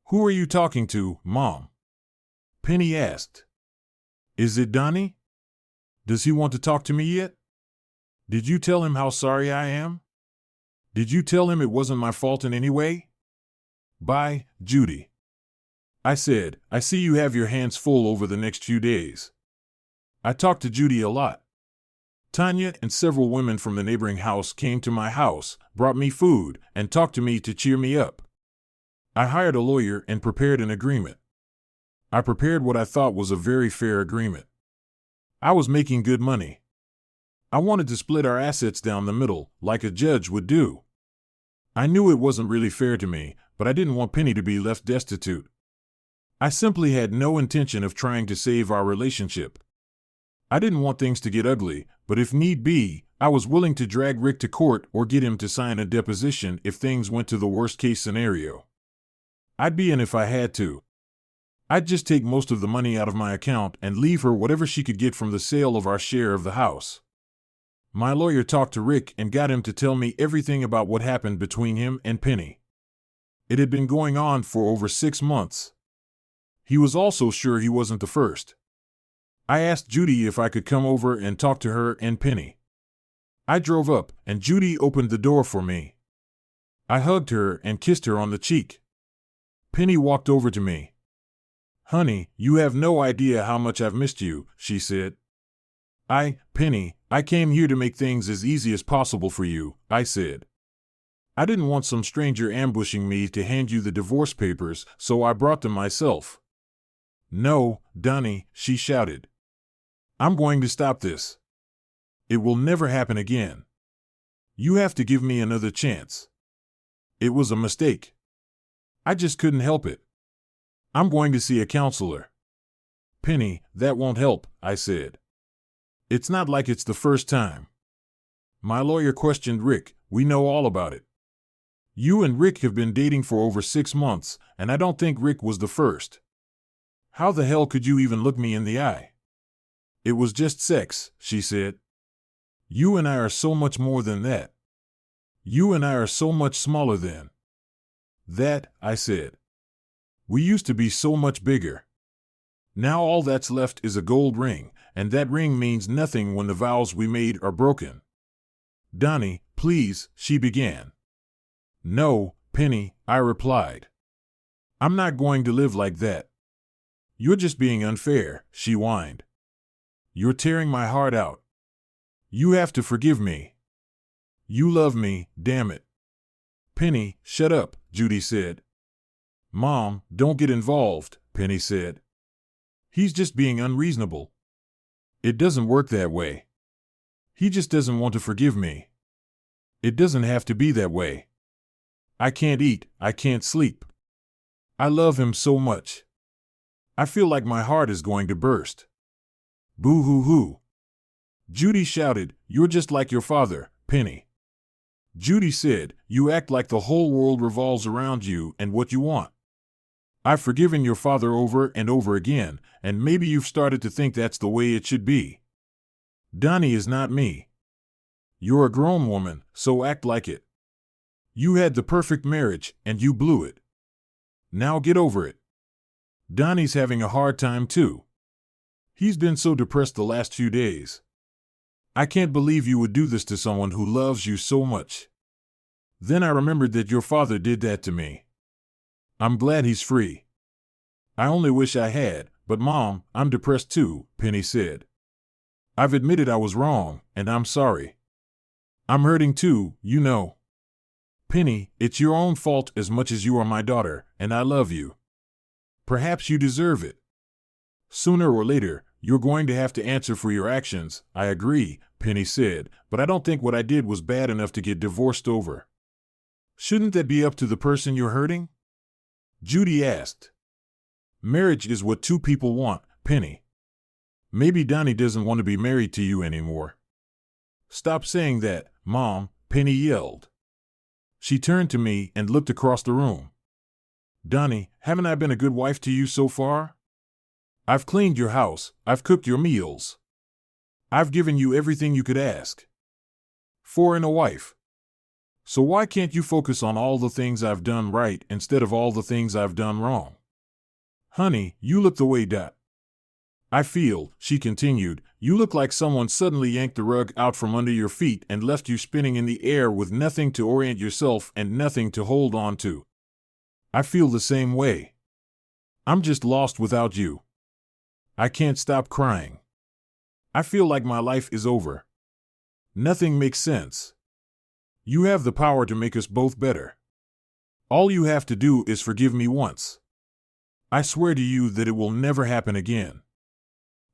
Who are you talking to, Mom? Penny asked. Is it Donnie? Does he want to talk to me yet? Did you tell him how sorry I am? Did you tell him it wasn't my fault in any way? Bye, Judy. I said, I see you have your hands full over the next few days. I talked to Judy a lot. Tanya and several women from the neighboring house came to my house, brought me food, and talked to me to cheer me up. I hired a lawyer and prepared an agreement. I prepared what I thought was a very fair agreement. I was making good money. I wanted to split our assets down the middle, like a judge would do. I knew it wasn't really fair to me, but I didn't want Penny to be left destitute. I simply had no intention of trying to save our relationship. I didn't want things to get ugly, but if need be, I was willing to drag Rick to court or get him to sign a deposition if things went to the worst-case scenario. I'd be in if I had to. I'd just take most of the money out of my account and leave her whatever she could get from the sale of our share of the house. My lawyer talked to Rick and got him to tell me everything about what happened between him and Penny. It had been going on for over 6 months. He was also sure he wasn't the first. I asked Judy if I could come over and talk to her and Penny. I drove up, and Judy opened the door for me. I hugged her and kissed her on the cheek. Penny walked over to me. Honey, you have no idea how much I've missed you, she said. Penny, I came here to make things as easy as possible for you, I said. I didn't want some stranger ambushing me to hand you the divorce papers, so I brought them myself. No, Donnie, she shouted. I'm going to stop this. It will never happen again. You have to give me another chance. It was a mistake. I just couldn't help it. I'm going to see a counselor. Penny, that won't help, I said. It's not like it's the first time. My lawyer questioned Rick. We know all about it. You and Rick have been dating for over 6 months, and I don't think Rick was the first. How the hell could you even look me in the eye? It was just sex, she said. You and I are so much more than that. You and I are so much smaller than that, I said. We used to be so much bigger. Now all that's left is a gold ring, and that ring means nothing when the vows we made are broken. Donnie, please, she began. No, Penny, I replied. I'm not going to live like that. You're just being unfair, she whined. You're tearing my heart out. You have to forgive me. You love me, damn it. Penny, shut up, Judy said. Mom, don't get involved, Penny said. He's just being unreasonable. It doesn't work that way. He just doesn't want to forgive me. It doesn't have to be that way. I can't eat, I can't sleep. I love him so much. I feel like my heart is going to burst. Boo-hoo-hoo. Judy shouted, You're just like your father, Penny. Judy said, You act like the whole world revolves around you and what you want. I've forgiven your father over and over again, and maybe you've started to think that's the way it should be. Donnie is not me. You're a grown woman, so act like it. You had the perfect marriage, and you blew it. Now get over it. Donnie's having a hard time too. He's been so depressed the last few days. I can't believe you would do this to someone who loves you so much. Then I remembered that your father did that to me. I'm glad he's free. I only wish I had, but Mom, I'm depressed too, Penny said. I've admitted I was wrong, and I'm sorry. I'm hurting too, you know. Penny, it's your own fault as much as you are my daughter, and I love you. Perhaps you deserve it. Sooner or later, you're going to have to answer for your actions. I agree, Penny said, but I don't think what I did was bad enough to get divorced over. Shouldn't that be up to the person you're hurting? Judy asked. Marriage is what two people want, Penny. Maybe Donnie doesn't want to be married to you anymore. Stop saying that, Mom, Penny yelled. She turned to me and looked across the room. Donnie, haven't I been a good wife to you so far? I've cleaned your house, I've cooked your meals. I've given you everything you could ask for in a wife. So why can't you focus on all the things I've done right instead of all the things I've done wrong? Honey, you look the way that I feel, she continued. You look like someone suddenly yanked the rug out from under your feet and left you spinning in the air with nothing to orient yourself and nothing to hold on to. I feel the same way. I'm just lost without you. I can't stop crying. I feel like my life is over. Nothing makes sense. You have the power to make us both better. All you have to do is forgive me once. I swear to you that it will never happen again.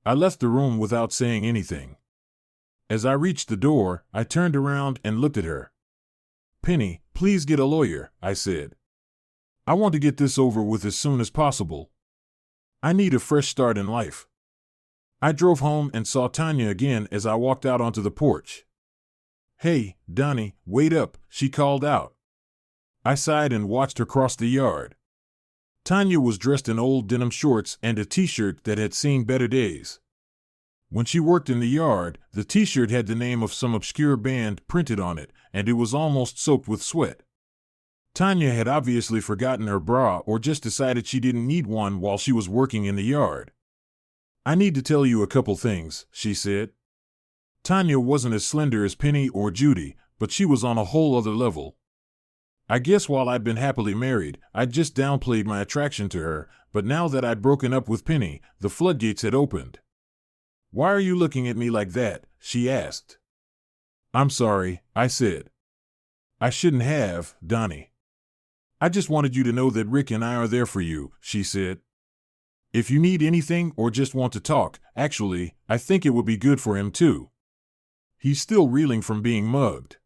I left the room without saying anything. As I reached the door, I turned around and looked at her. Penny, please get a lawyer, I said. I want to get this over with as soon as possible. I need a fresh start in life. I drove home and saw Tanya again as I walked out onto the porch. Hey, Donnie, wait up, she called out. I sighed and watched her cross the yard. Tanya was dressed in old denim shorts and a t-shirt that had seen better days. When she worked in the yard, the t-shirt had the name of some obscure band printed on it, and it was almost soaked with sweat. Tanya had obviously forgotten her bra or just decided she didn't need one while she was working in the yard. I need to tell you a couple things, she said. Tanya wasn't as slender as Penny or Judy, but she was on a whole other level. I guess while I'd been happily married, I'd just downplayed my attraction to her, but now that I'd broken up with Penny, the floodgates had opened. Why are you looking at me like that? She asked. I'm sorry, I said. I shouldn't have, Donnie. I just wanted you to know that Rick and I are there for you, she said. If you need anything or just want to talk, actually, I think it would be good for him too. He's still reeling from being mugged.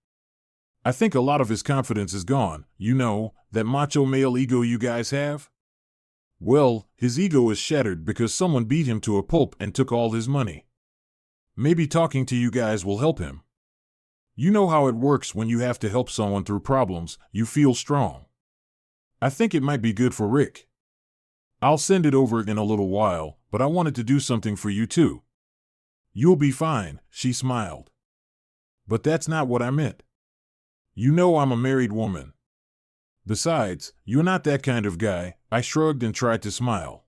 I think a lot of his confidence is gone, you know, that macho male ego you guys have? Well, his ego is shattered because someone beat him to a pulp and took all his money. Maybe talking to you guys will help him. You know how it works when you have to help someone through problems, you feel strong. I think it might be good for Rick. I'll send it over in a little while, but I wanted to do something for you too. You'll be fine, she smiled. But that's not what I meant. You know I'm a married woman. Besides, you're not that kind of guy. I shrugged and tried to smile.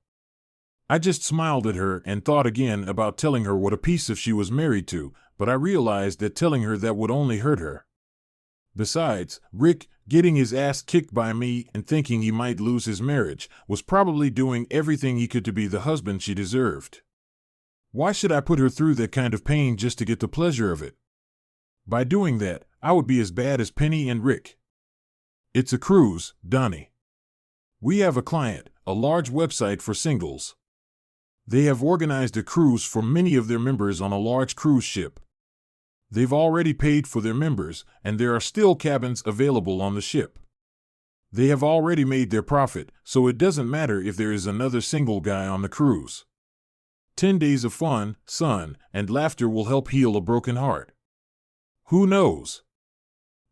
I just smiled at her and thought again about telling her what a piece of she was married to, but I realized that telling her that would only hurt her. Besides, Rick, getting his ass kicked by me and thinking he might lose his marriage, was probably doing everything he could to be the husband she deserved. Why should I put her through that kind of pain just to get the pleasure of it? By doing that, I would be as bad as Penny and Rick. It's a cruise, Donnie. We have a client, a large website for singles. They have organized a cruise for many of their members on a large cruise ship. They've already paid for their members, and there are still cabins available on the ship. They have already made their profit, so it doesn't matter if there is another single guy on the cruise. 10 days of fun, sun, and laughter will help heal a broken heart. Who knows?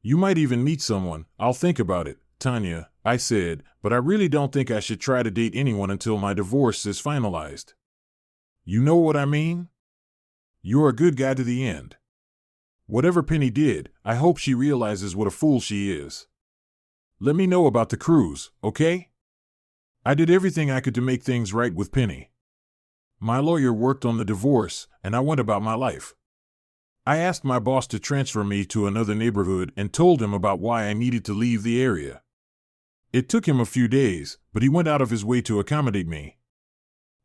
You might even meet someone. I'll think about it, Tanya, I said, but I really don't think I should try to date anyone until my divorce is finalized. You know what I mean? You're a good guy to the end. Whatever Penny did, I hope she realizes what a fool she is. Let me know about the cruise, okay? I did everything I could to make things right with Penny. My lawyer worked on the divorce, and I went about my life. I asked my boss to transfer me to another neighborhood and told him about why I needed to leave the area. It took him a few days, but he went out of his way to accommodate me.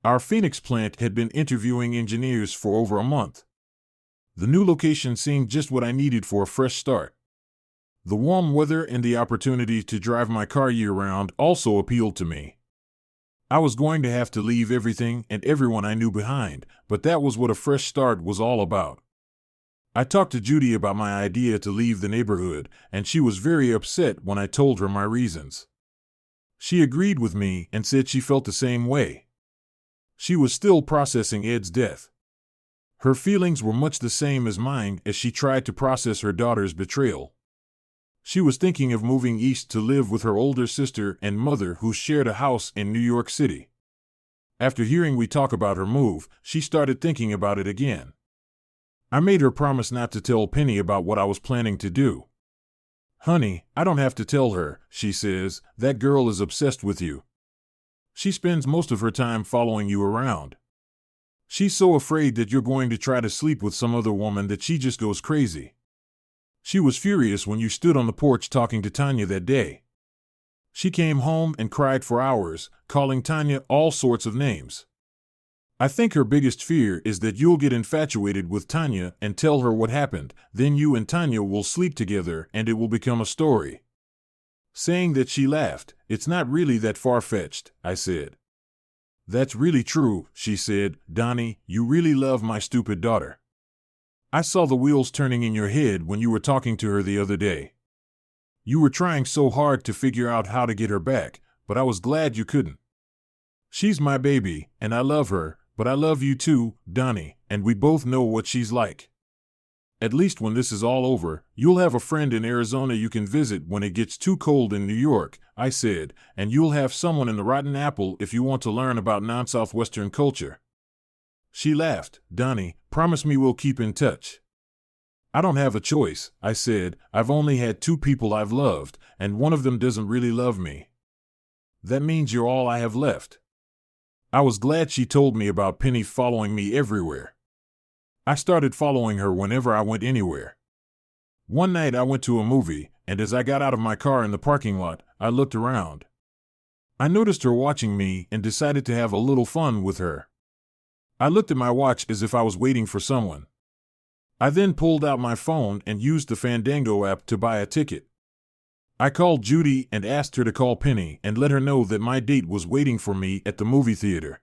Our Phoenix plant had been interviewing engineers for over a month. The new location seemed just what I needed for a fresh start. The warm weather and the opportunity to drive my car year-round also appealed to me. I was going to have to leave everything and everyone I knew behind, but that was what a fresh start was all about. I talked to Judy about my idea to leave the neighborhood, and she was very upset when I told her my reasons. She agreed with me and said she felt the same way. She was still processing Ed's death. Her feelings were much the same as mine as she tried to process her daughter's betrayal. She was thinking of moving east to live with her older sister and mother who shared a house in New York City. After hearing me talk about her move, she started thinking about it again. I made her promise not to tell Penny about what I was planning to do. "Honey, I don't have to tell her," she says. "That girl is obsessed with you. She spends most of her time following you around. She's so afraid that you're going to try to sleep with some other woman that she just goes crazy. She was furious when you stood on the porch talking to Tanya that day. She came home and cried for hours, calling Tanya all sorts of names. I think her biggest fear is that you'll get infatuated with Tanya and tell her what happened, then you and Tanya will sleep together and it will become a story." Saying that, she laughed. "It's not really that far-fetched," I said. "That's really true," she said. "Donnie, you really love my stupid daughter. I saw the wheels turning in your head when you were talking to her the other day. You were trying so hard to figure out how to get her back, but I was glad you couldn't. She's my baby, and I love her, but I love you too, Donnie, and we both know what she's like. At least when this is all over, you'll have a friend in Arizona you can visit when it gets too cold in New York," I said, "and you'll have someone in the Rotten Apple if you want to learn about non-Southwestern culture." She laughed. "Donnie, promise me we'll keep in touch." "I don't have a choice," I said. "I've only had 2 people I've loved, and one of them doesn't really love me. That means you're all I have left." I was glad she told me about Penny following me everywhere. I started following her whenever I went anywhere. One night I went to a movie, and as I got out of my car in the parking lot, I looked around. I noticed her watching me and decided to have a little fun with her. I looked at my watch as if I was waiting for someone. I then pulled out my phone and used the Fandango app to buy a ticket. I called Judy and asked her to call Penny and let her know that my date was waiting for me at the movie theater.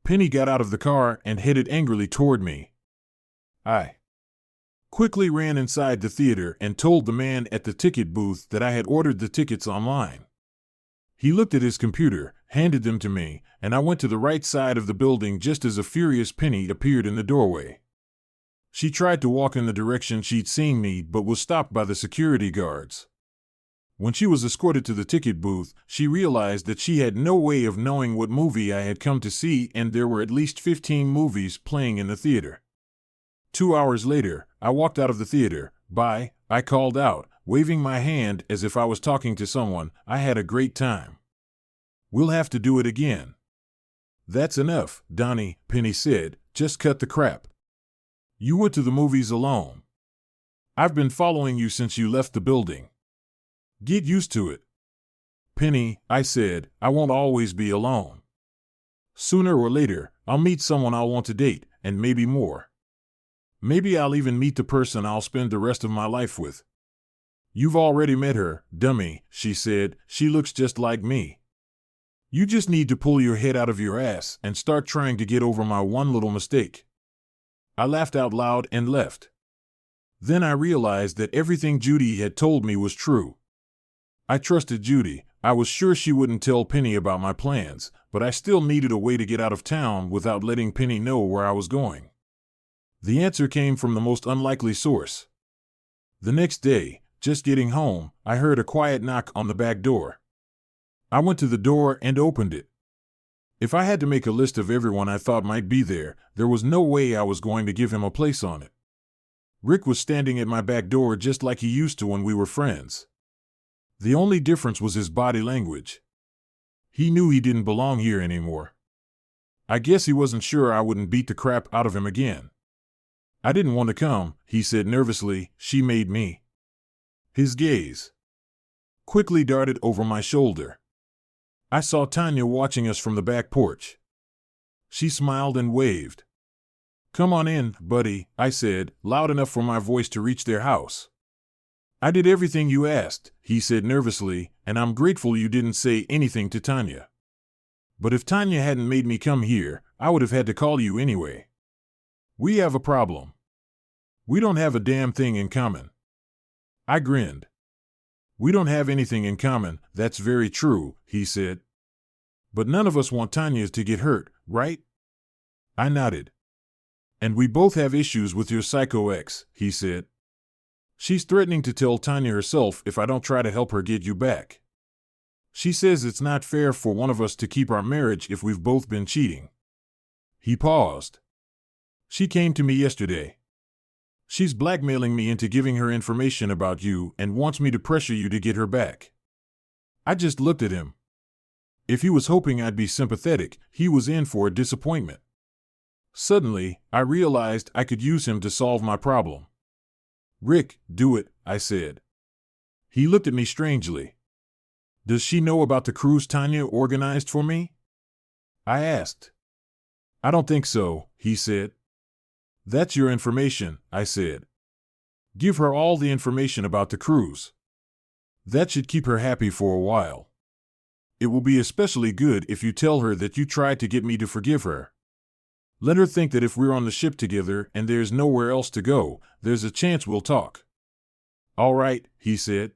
Penny got out of the car and headed angrily toward me. I quickly ran inside the theater and told the man at the ticket booth that I had ordered the tickets online. He looked at his computer, handed them to me, and I went to the right side of the building just as a furious Penny appeared in the doorway. She tried to walk in the direction she'd seen me but was stopped by the security guards. When she was escorted to the ticket booth, she realized that she had no way of knowing what movie I had come to see, and there were at least 15 movies playing in the theater. 2 hours later, I walked out of the theater. "Bye," I called out, waving my hand as if I was talking to someone. "I had a great time. We'll have to do it again." "That's enough, Donnie," Penny said. "Just cut the crap. You went to the movies alone. I've been following you since you left the building. Get used to it." "Penny," I said, "I won't always be alone. Sooner or later, I'll meet someone I'll want to date, and maybe more. Maybe I'll even meet the person I'll spend the rest of my life with." "You've already met her, dummy," she said. "She looks just like me. You just need to pull your head out of your ass and start trying to get over my one little mistake." I laughed out loud and left. Then I realized that everything Judy had told me was true. I trusted Judy. I was sure she wouldn't tell Penny about my plans, but I still needed a way to get out of town without letting Penny know where I was going. The answer came from the most unlikely source. The next day, just getting home, I heard a quiet knock on the back door. I went to the door and opened it. If I had to make a list of everyone I thought might be there, there was no way I was going to give him a place on it. Rick was standing at my back door just like he used to when we were friends. The only difference was his body language. He knew he didn't belong here anymore. I guess he wasn't sure I wouldn't beat the crap out of him again. "I didn't want to come," he said nervously. "She made me." His gaze quickly darted over my shoulder. I saw Tanya watching us from the back porch. She smiled and waved. Come on in, buddy, I said, loud enough for my voice to reach their house. I did everything you asked, he said nervously, and I'm grateful you didn't say anything to Tanya. But if Tanya hadn't made me come here, I would have had to call you anyway. We have a problem. We don't have a damn thing in common. I grinned. We don't have anything in common, that's very true, he said. But none of us want Tanya to get hurt, right? I nodded. And we both have issues with your psycho ex, he said. She's threatening to tell Tanya herself if I don't try to help her get you back. She says it's not fair for one of us to keep our marriage if we've both been cheating. He paused. She came to me yesterday. She's blackmailing me into giving her information about you and wants me to pressure you to get her back. I just looked at him. If he was hoping I'd be sympathetic, he was in for a disappointment. Suddenly, I realized I could use him to solve my problem. Rick, do it, I said. He looked at me strangely. Does she know about the cruise Tanya organized for me? I asked. I don't think so, he said. That's your information, I said. Give her all the information about the cruise. That should keep her happy for a while. It will be especially good if you tell her that you tried to get me to forgive her. Let her think that if we're on the ship together and there's nowhere else to go, there's a chance we'll talk. All right, he said.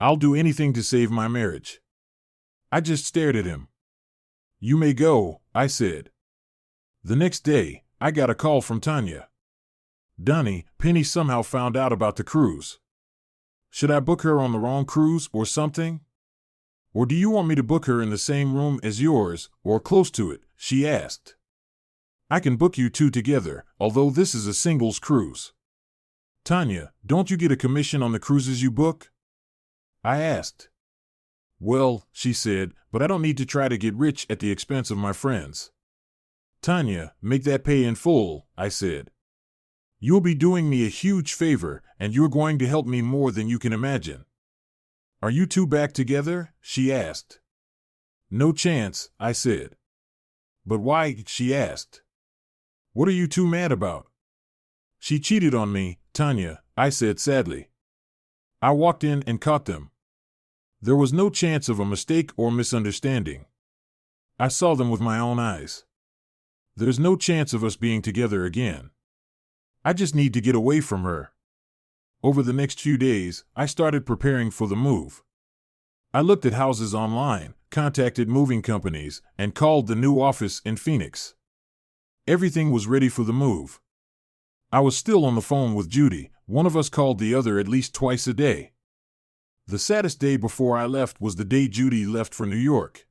I'll do anything to save my marriage. I just stared at him. You may go, I said. The next day, I got a call from Tanya. Donnie, Penny somehow found out about the cruise. Should I book her on the wrong cruise or something? Or do you want me to book her in the same room as yours, or close to it? She asked. I can book you two together, although this is a singles cruise. Tanya, don't you get a commission on the cruises you book? I asked. Well, she said, but I don't need to try to get rich at the expense of my friends. Tanya, make that pay in full, I said. You'll be doing me a huge favor, and you're going to help me more than you can imagine. Are you two back together? She asked. No chance, I said. But why? She asked. What are you two mad about? She cheated on me, Tanya, I said sadly. I walked in and caught them. There was no chance of a mistake or misunderstanding. I saw them with my own eyes. There's no chance of us being together again. I just need to get away from her. Over the next few days, I started preparing for the move. I looked at houses online, contacted moving companies, and called the new office in Phoenix. Everything was ready for the move. I was still on the phone with Judy. One of us called the other at least twice a day. The saddest day before I left was the day Judy left for New York.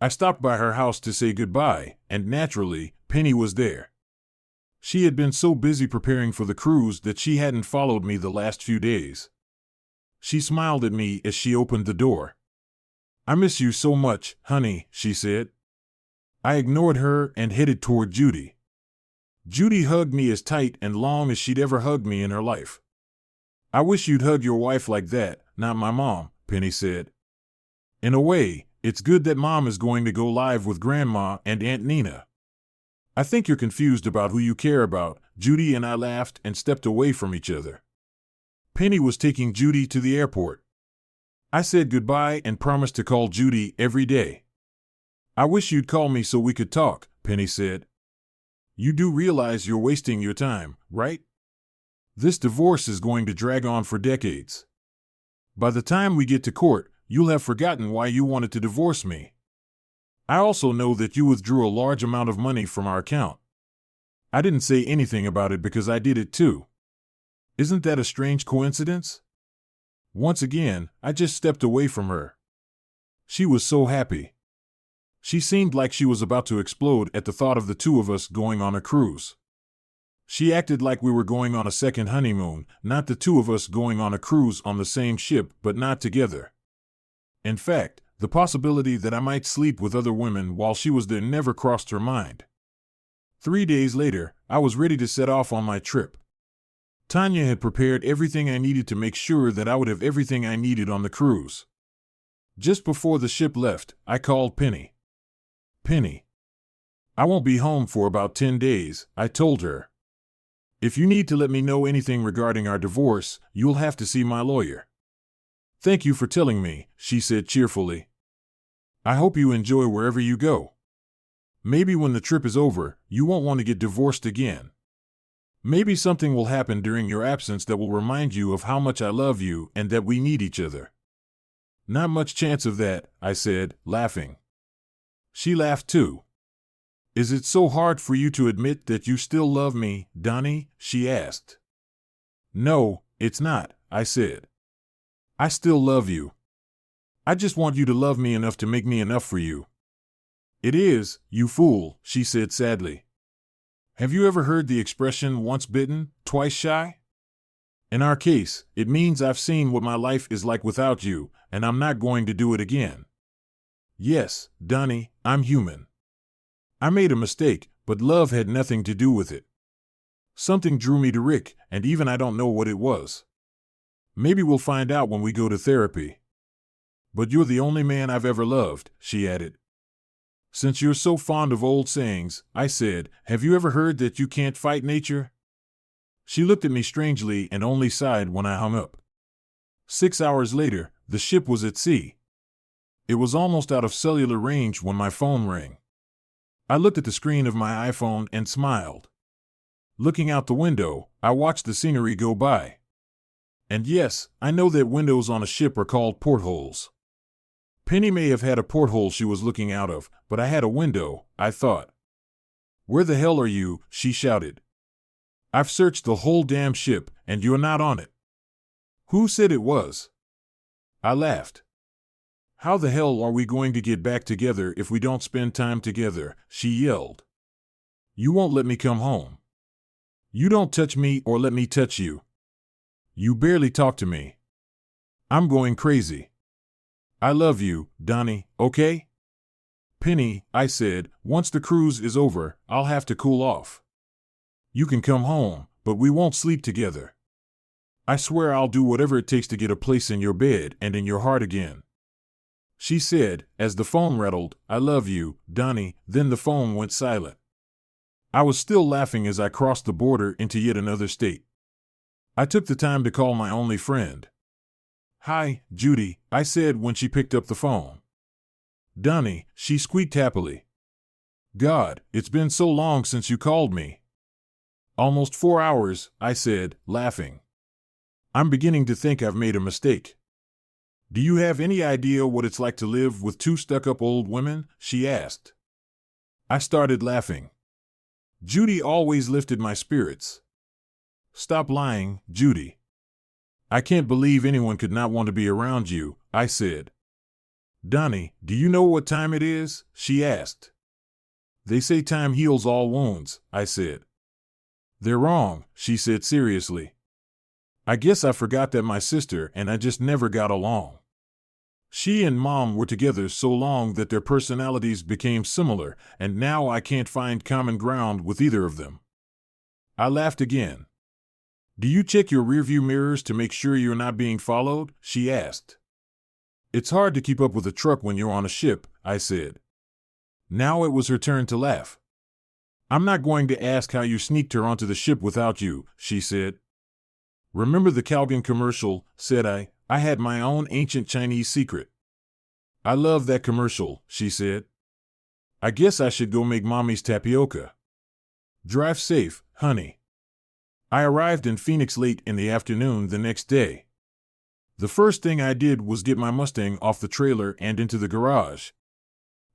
I stopped by her house to say goodbye, and naturally, Penny was there. She had been so busy preparing for the cruise that she hadn't followed me the last few days. She smiled at me as she opened the door. I miss you so much, honey, she said. I ignored her and headed toward Judy. Judy hugged me as tight and long as she'd ever hugged me in her life. I wish you'd hug your wife like that, not my mom, Penny said. In a way, it's good that Mom is going to go live with Grandma and Aunt Nina. I think you're confused about who you care about. Judy and I laughed and stepped away from each other. Penny was taking Judy to the airport. I said goodbye and promised to call Judy every day. I wish you'd call me so we could talk, Penny said. You do realize you're wasting your time, right? This divorce is going to drag on for decades. By the time we get to court, you'll have forgotten why you wanted to divorce me. I also know that you withdrew a large amount of money from our account. I didn't say anything about it because I did it too. Isn't that a strange coincidence? Once again, I just stepped away from her. She was so happy. She seemed like she was about to explode at the thought of the two of us going on a cruise. She acted like we were going on a second honeymoon, not the two of us going on a cruise on the same ship but not together. In fact, the possibility that I might sleep with other women while she was there never crossed her mind. 3 days later, I was ready to set off on my trip. Tanya had prepared everything I needed to make sure that I would have everything I needed on the cruise. Just before the ship left, I called Penny. Penny. I won't be home for about 10 days, I told her. If you need to let me know anything regarding our divorce, you'll have to see my lawyer. Thank you for telling me, she said cheerfully. I hope you enjoy wherever you go. Maybe when the trip is over, you won't want to get divorced again. Maybe something will happen during your absence that will remind you of how much I love you and that we need each other. Not much chance of that, I said, laughing. She laughed too. Is it so hard for you to admit that you still love me, Donnie? She asked. No, it's not, I said. I still love you. I just want you to love me enough to make me enough for you. It is, you fool, she said sadly. Have you ever heard the expression once bitten, twice shy? In our case, it means I've seen what my life is like without you, and I'm not going to do it again. Yes, Donnie, I'm human. I made a mistake, but love had nothing to do with it. Something drew me to Rick, and even I don't know what it was. Maybe we'll find out when we go to therapy. But you're the only man I've ever loved, she added. Since you're so fond of old sayings, I said, have you ever heard that you can't fight nature? She looked at me strangely and only sighed when I hung up. 6 hours later, the ship was at sea. It was almost out of cellular range when my phone rang. I looked at the screen of my iPhone and smiled. Looking out the window, I watched the scenery go by. And yes, I know that windows on a ship are called portholes. Penny may have had a porthole she was looking out of, but I had a window, I thought. Where the hell are you? She shouted. I've searched the whole damn ship, and you're not on it. Who said it was? I laughed. How the hell are we going to get back together if we don't spend time together? She yelled. You won't let me come home. You don't touch me or let me touch you. You barely talk to me. I'm going crazy. I love you, Donnie, okay? Penny, I said, once the cruise is over, I'll have to cool off. You can come home, but we won't sleep together. I swear I'll do whatever it takes to get a place in your bed and in your heart again. She said, as the phone rattled, I love you, Donnie, then the phone went silent. I was still laughing as I crossed the border into yet another state. I took the time to call my only friend. Hi, Judy, I said when she picked up the phone. Donnie, she squeaked happily. God, it's been so long since you called me. Almost 4 hours, I said, laughing. I'm beginning to think I've made a mistake. Do you have any idea what it's like to live with 2 stuck-up old women? She asked. I started laughing. Judy always lifted my spirits. Stop lying, Judy. I can't believe anyone could not want to be around you, I said. Donnie, do you know what time it is? She asked. They say time heals all wounds, I said. They're wrong, she said seriously. I guess I forgot that my sister and I just never got along. She and Mom were together so long that their personalities became similar, and now I can't find common ground with either of them. I laughed again. Do you check your rearview mirrors to make sure you're not being followed? She asked. It's hard to keep up with a truck when you're on a ship, I said. Now it was her turn to laugh. I'm not going to ask how you sneaked her onto the ship without you, she said. Remember the Calgon commercial, said I. I had my own ancient Chinese secret. I love that commercial, she said. I guess I should go make Mommy's tapioca. Drive safe, honey. I arrived in Phoenix late in the afternoon the next day. The first thing I did was get my Mustang off the trailer and into the garage.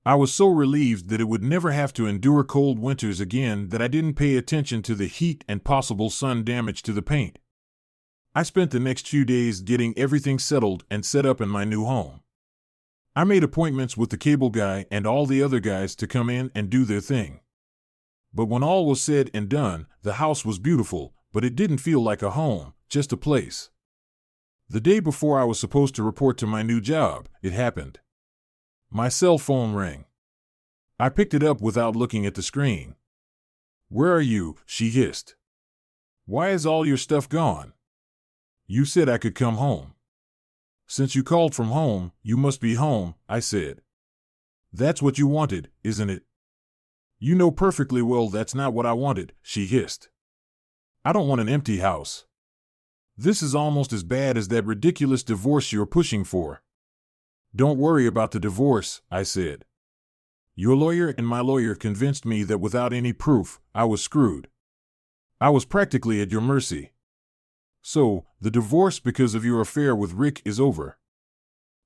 I was so relieved that it would never have to endure cold winters again that I didn't pay attention to the heat and possible sun damage to the paint. I spent the next few days getting everything settled and set up in my new home. I made appointments with the cable guy and all the other guys to come in and do their thing. But when all was said and done, the house was beautiful, but it didn't feel like a home, just a place. The day before I was supposed to report to my new job, it happened. My cell phone rang. I picked it up without looking at the screen. Where are you? She hissed. Why is all your stuff gone? You said I could come home. Since you called from home, you must be home, I said. That's what you wanted, isn't it? You know perfectly well that's not what I wanted, she hissed. I don't want an empty house. This is almost as bad as that ridiculous divorce you're pushing for. Don't worry about the divorce, I said. Your lawyer and my lawyer convinced me that without any proof, I was screwed. I was practically at your mercy. So, the divorce because of your affair with Rick is over.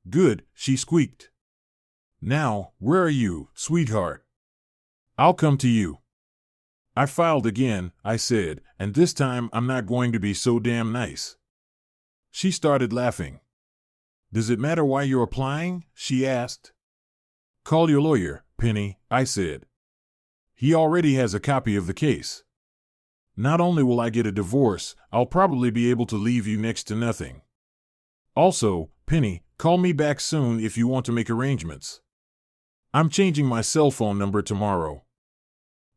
Good, she squeaked. Now, where are you, sweetheart? I'll come to you. I filed again, I said, and this time I'm not going to be so damn nice. She started laughing. Does it matter why you're applying? She asked. Call your lawyer, Penny, I said. He already has a copy of the case. Not only will I get a divorce, I'll probably be able to leave you next to nothing. Also, Penny, call me back soon if you want to make arrangements. I'm changing my cell phone number tomorrow.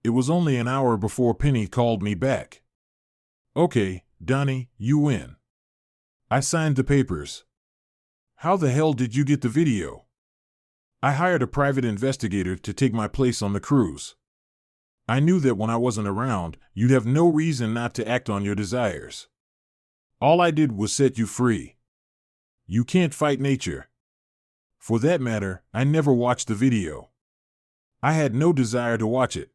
It was only an hour before Penny called me back. Okay, Donnie, you win. I signed the papers. How the hell did you get the video? I hired a private investigator to take my place on the cruise. I knew that when I wasn't around, you'd have no reason not to act on your desires. All I did was set you free. You can't fight nature. For that matter, I never watched the video. I had no desire to watch it.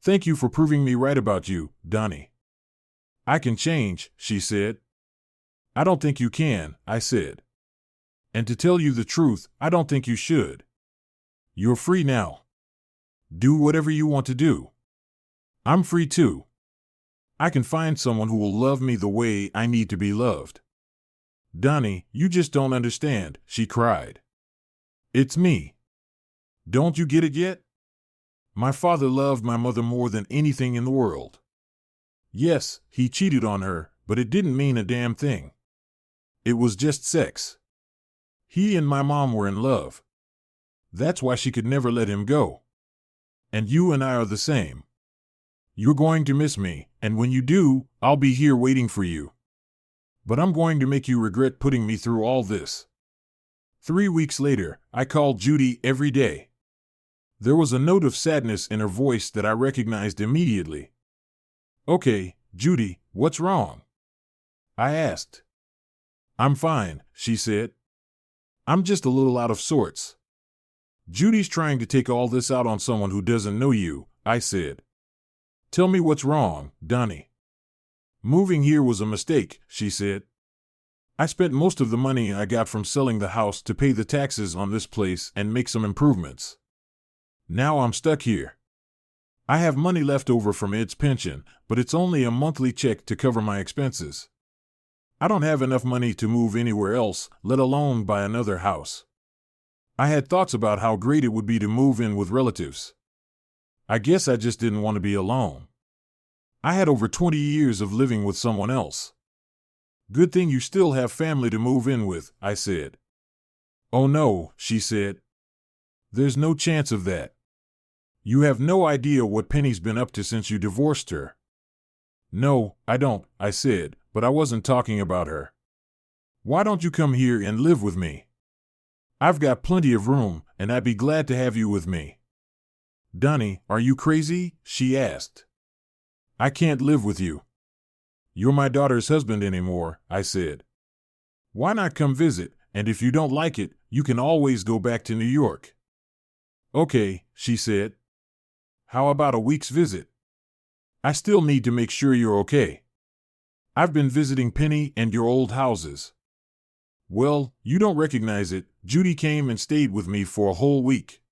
Thank you for proving me right about you, Donnie. I can change, she said. I don't think you can, I said. And to tell you the truth, I don't think you should. You're free now. Do whatever you want to do. I'm free too. I can find someone who will love me the way I need to be loved. Donnie, you just don't understand, she cried. It's me. Don't you get it yet? My father loved my mother more than anything in the world. Yes, he cheated on her, but it didn't mean a damn thing. It was just sex. He and my mom were in love. That's why she could never let him go. And you and I are the same. You're going to miss me, and when you do, I'll be here waiting for you. But I'm going to make you regret putting me through all this. 3 weeks later, I called Judy every day. There was a note of sadness in her voice that I recognized immediately. Okay, Judy, what's wrong? I asked. I'm fine, she said. I'm just a little out of sorts. Judy's trying to take all this out on someone who doesn't know you, I said. Tell me what's wrong, Donnie. Moving here was a mistake, she said. I spent most of the money I got from selling the house to pay the taxes on this place and make some improvements. Now I'm stuck here. I have money left over from Ed's pension, but it's only a monthly check to cover my expenses. I don't have enough money to move anywhere else, let alone buy another house. I had thoughts about how great it would be to move in with relatives. I guess I just didn't want to be alone. I had over 20 years of living with someone else. Good thing you still have family to move in with, I said. Oh no, she said. There's no chance of that. You have no idea what Penny's been up to since you divorced her. No, I don't, I said, but I wasn't talking about her. Why don't you come here and live with me? I've got plenty of room, and I'd be glad to have you with me. Donnie, are you crazy? She asked. I can't live with you. You're my daughter's husband anymore, I said. Why not come visit, and if you don't like it, you can always go back to New York. Okay, she said. How about a week's visit? I still need to make sure you're okay. I've been visiting Penny and your old houses. Well, you don't recognize it, Judy came and stayed with me for a whole week.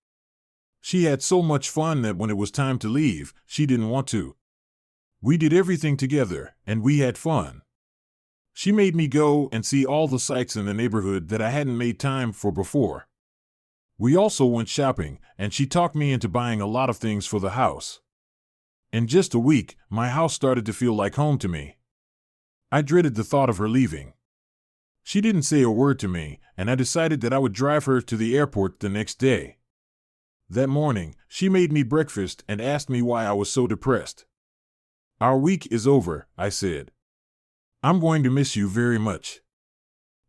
She had so much fun that when it was time to leave, she didn't want to. We did everything together, and we had fun. She made me go and see all the sights in the neighborhood that I hadn't made time for before. We also went shopping, and she talked me into buying a lot of things for the house. In just a week, my house started to feel like home to me. I dreaded the thought of her leaving. She didn't say a word to me, and I decided that I would drive her to the airport the next day. That morning, she made me breakfast and asked me why I was so depressed. Our week is over, I said. I'm going to miss you very much.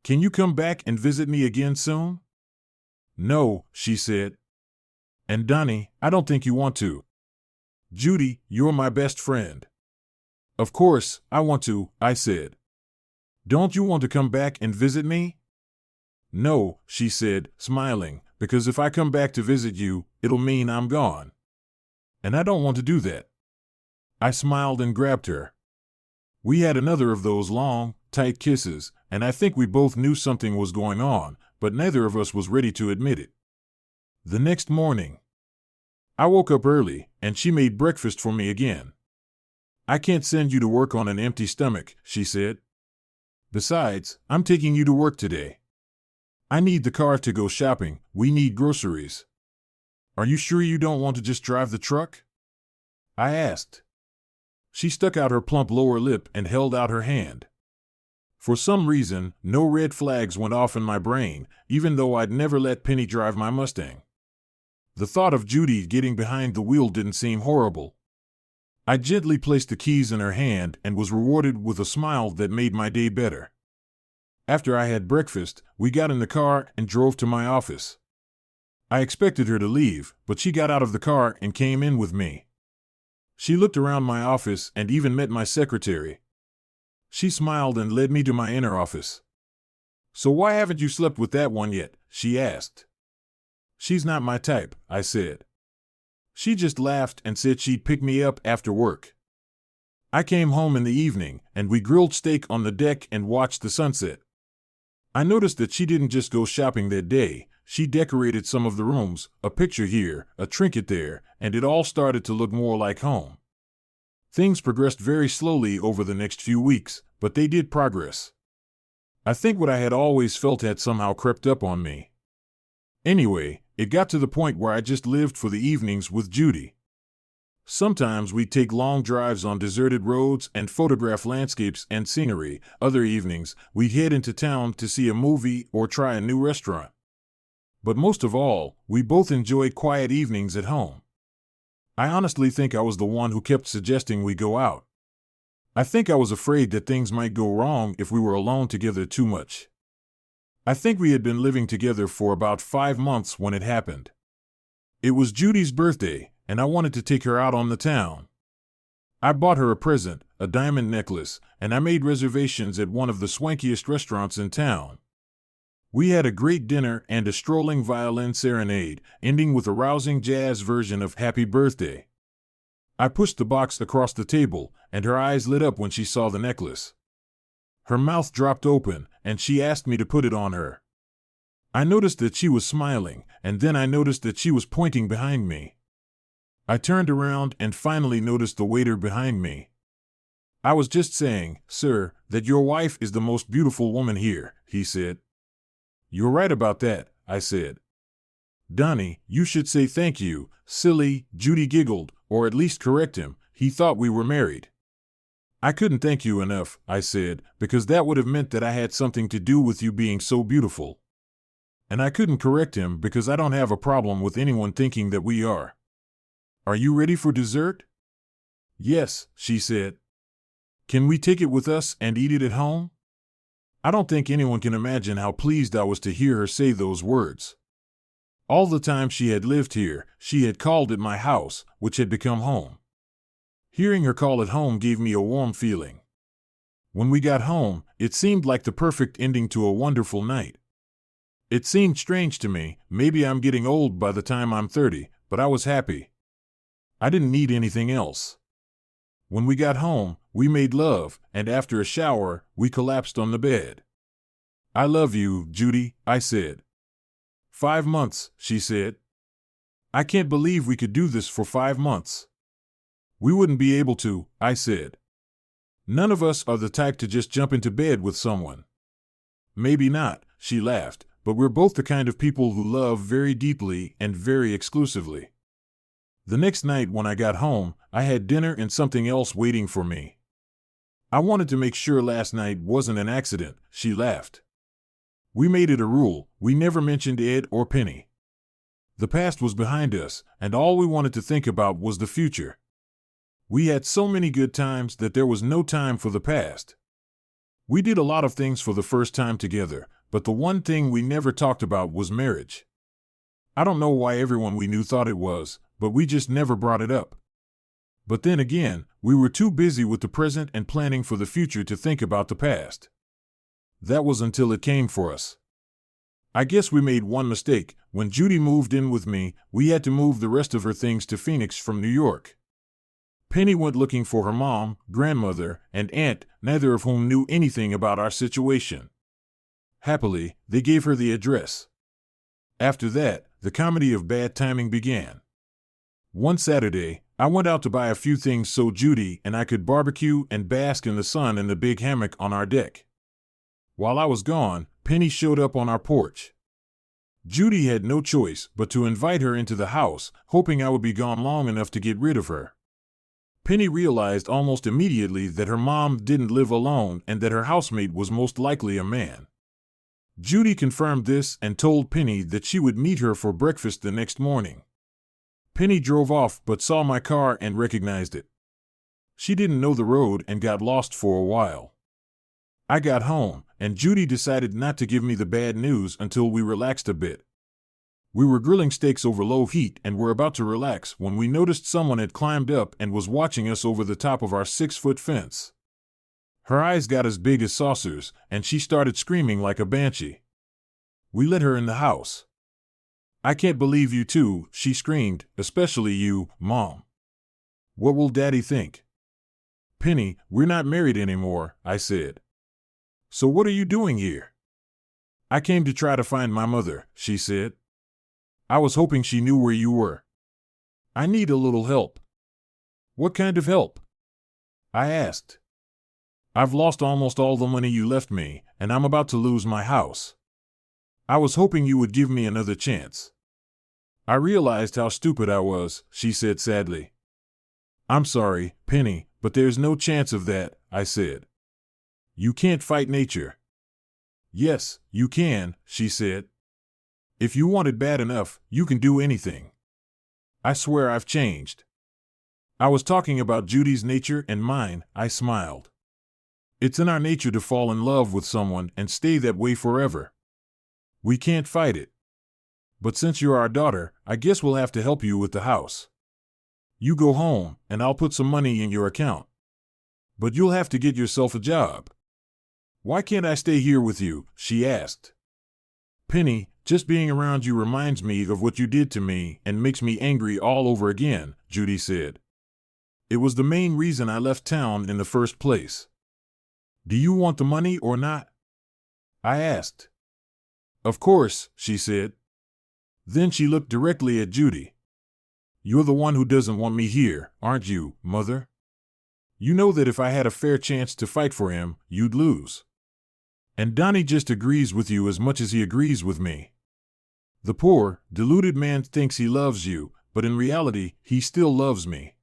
Can you come back and visit me again soon? No, she said. And Donnie, I don't think you want to. Judy, you're my best friend. Of course, I want to, I said. Don't you want to come back and visit me? No, she said, smiling, because if I come back to visit you, it'll mean I'm gone. And I don't want to do that. I smiled and grabbed her. We had another of those long, tight kisses, and I think we both knew something was going on, but neither of us was ready to admit it. The next morning, I woke up early, and she made breakfast for me again. I can't send you to work on an empty stomach, she said. Besides, I'm taking you to work today. I need the car to go shopping. We need groceries. Are you sure you don't want to just drive the truck? I asked. She stuck out her plump lower lip and held out her hand. For some reason, no red flags went off in my brain, even though I'd never let Penny drive my Mustang. The thought of Judy getting behind the wheel didn't seem horrible. I gently placed the keys in her hand and was rewarded with a smile that made my day better. After I had breakfast, we got in the car and drove to my office. I expected her to leave, but she got out of the car and came in with me. She looked around my office and even met my secretary. She smiled and led me to my inner office. So why haven't you slept with that one yet? She asked. She's not my type, I said. She just laughed and said she'd pick me up after work. I came home in the evening, and we grilled steak on the deck and watched the sunset. I noticed that she didn't just go shopping that day. She decorated some of the rooms, a picture here, a trinket there, and it all started to look more like home. Things progressed very slowly over the next few weeks, but they did progress. I think what I had always felt had somehow crept up on me. Anyway, it got to the point where I just lived for the evenings with Judy. Sometimes we'd take long drives on deserted roads and photograph landscapes and scenery. Other evenings, we'd head into town to see a movie or try a new restaurant. But most of all, we both enjoyed quiet evenings at home. I honestly think I was the one who kept suggesting we go out. I think I was afraid that things might go wrong if we were alone together too much. I think we had been living together for about 5 months when it happened. It was Judy's birthday, and I wanted to take her out on the town. I bought her a present, a diamond necklace, and I made reservations at one of the swankiest restaurants in town. We had a great dinner and a strolling violin serenade, ending with a rousing jazz version of Happy Birthday. I pushed the box across the table, and her eyes lit up when she saw the necklace. Her mouth dropped open, and she asked me to put it on her. I noticed that she was smiling, and then I noticed that she was pointing behind me. I turned around and finally noticed the waiter behind me. I was just saying, "Sir, that your wife is the most beautiful woman here," he said. "You're right about that," I said. "Donnie, you should say thank you, silly," Judy giggled, or at least correct him. He thought we were married. "I couldn't thank you enough," I said, "because that would have meant that I had something to do with you being so beautiful." And I couldn't correct him because I don't have a problem with anyone thinking that we are. "Are you ready for dessert?" "Yes," she said. "Can we take it with us and eat it at home?" I don't think anyone can imagine how pleased I was to hear her say those words. All the time she had lived here, she had called it my house, which had become home. Hearing her call it home gave me a warm feeling. When we got home, it seemed like the perfect ending to a wonderful night. It seemed strange to me, maybe I'm getting old by the time I'm 30, but I was happy. I didn't need anything else. When we got home, we made love, and after a shower, we collapsed on the bed. "I love you, Judy," I said. 5 months, she said. "I can't believe we could do this for 5 months." "We wouldn't be able to," I said. "None of us are the type to just jump into bed with someone." "Maybe not," she laughed, "but we're both the kind of people who love very deeply and very exclusively." The next night when I got home, I had dinner and something else waiting for me. "I wanted to make sure last night wasn't an accident," she laughed. "We made it a rule, we never mentioned Ed or Penny. The past was behind us, and all we wanted to think about was the future. We had so many good times that there was no time for the past. We did a lot of things for the first time together, but the one thing we never talked about was marriage. I don't know why everyone we knew thought it was, but we just never brought it up. But then again, we were too busy with the present and planning for the future to think about the past. That was until it came for us. I guess we made one mistake. When Judy moved in with me, we had to move the rest of her things to Phoenix from New York. Penny went looking for her mom, grandmother, and aunt, neither of whom knew anything about our situation. Happily, they gave her the address. After that, the comedy of bad timing began. One Saturday, I went out to buy a few things so Judy and I could barbecue and bask in the sun in the big hammock on our deck. While I was gone, Penny showed up on our porch. Judy had no choice but to invite her into the house, hoping I would be gone long enough to get rid of her. Penny realized almost immediately that her mom didn't live alone and that her housemate was most likely a man. Judy confirmed this and told Penny that she would meet her for breakfast the next morning. Penny drove off but saw my car and recognized it. She didn't know the road and got lost for a while. I got home, and Judy decided not to give me the bad news until we relaxed a bit. We were grilling steaks over low heat and were about to relax when we noticed someone had climbed up and was watching us over the top of our 6-foot fence. Her eyes got as big as saucers, and she started screaming like a banshee. We let her in the house. "I can't believe you two," she screamed, "especially you, Mom. What will Daddy think?" "Penny, we're not married anymore," I said. "So what are you doing here?" "I came to try to find my mother," she said. "I was hoping she knew where you were. I need a little help." "What kind of help?" I asked. "I've lost almost all the money you left me, and I'm about to lose my house. I was hoping you would give me another chance." "I realized how stupid I was," she said sadly. "I'm sorry, Penny, but there's no chance of that," I said. "You can't fight nature." "Yes, you can," she said. "If you want it bad enough, you can do anything. I swear I've changed." I was talking about Judy's nature and mine. I smiled. It's in our nature to fall in love with someone and stay that way forever. We can't fight it. But since you're our daughter, I guess we'll have to help you with the house. You go home, and I'll put some money in your account. But you'll have to get yourself a job. "Why can't I stay here with you?" she asked. "Penny, just being around you reminds me of what you did to me and makes me angry all over again," Judy said. "It was the main reason I left town in the first place." "Do you want the money or not?" I asked. "Of course," she said. Then she looked directly at Judy. "You're the one who doesn't want me here, aren't you, Mother? You know that if I had a fair chance to fight for him, you'd lose. And Donnie just agrees with you as much as he agrees with me. The poor, deluded man thinks he loves you, but in reality, he still loves me.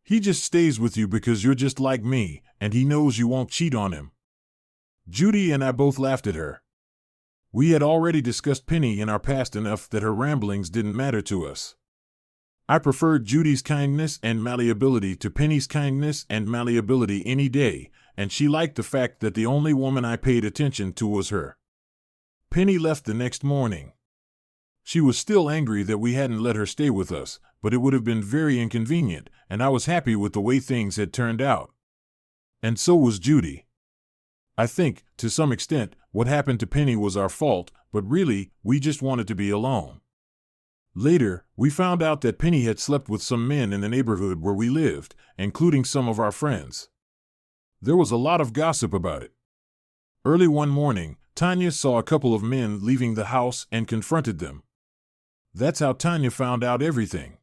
He just stays with you because you're just like me, and he knows you won't cheat on him." Judy and I both laughed at her. We had already discussed Penny in our past enough that her ramblings didn't matter to us. I preferred Judy's kindness and malleability to Penny's kindness and malleability any day, and she liked the fact that the only woman I paid attention to was her. Penny left the next morning. She was still angry that we hadn't let her stay with us, but it would have been very inconvenient, and I was happy with the way things had turned out. And so was Judy. I think, to some extent, what happened to Penny was our fault, but really, we just wanted to be alone. Later, we found out that Penny had slept with some men in the neighborhood where we lived, including some of our friends. There was a lot of gossip about it. Early one morning, Tanya saw a couple of men leaving the house and confronted them. That's how Tanya found out everything.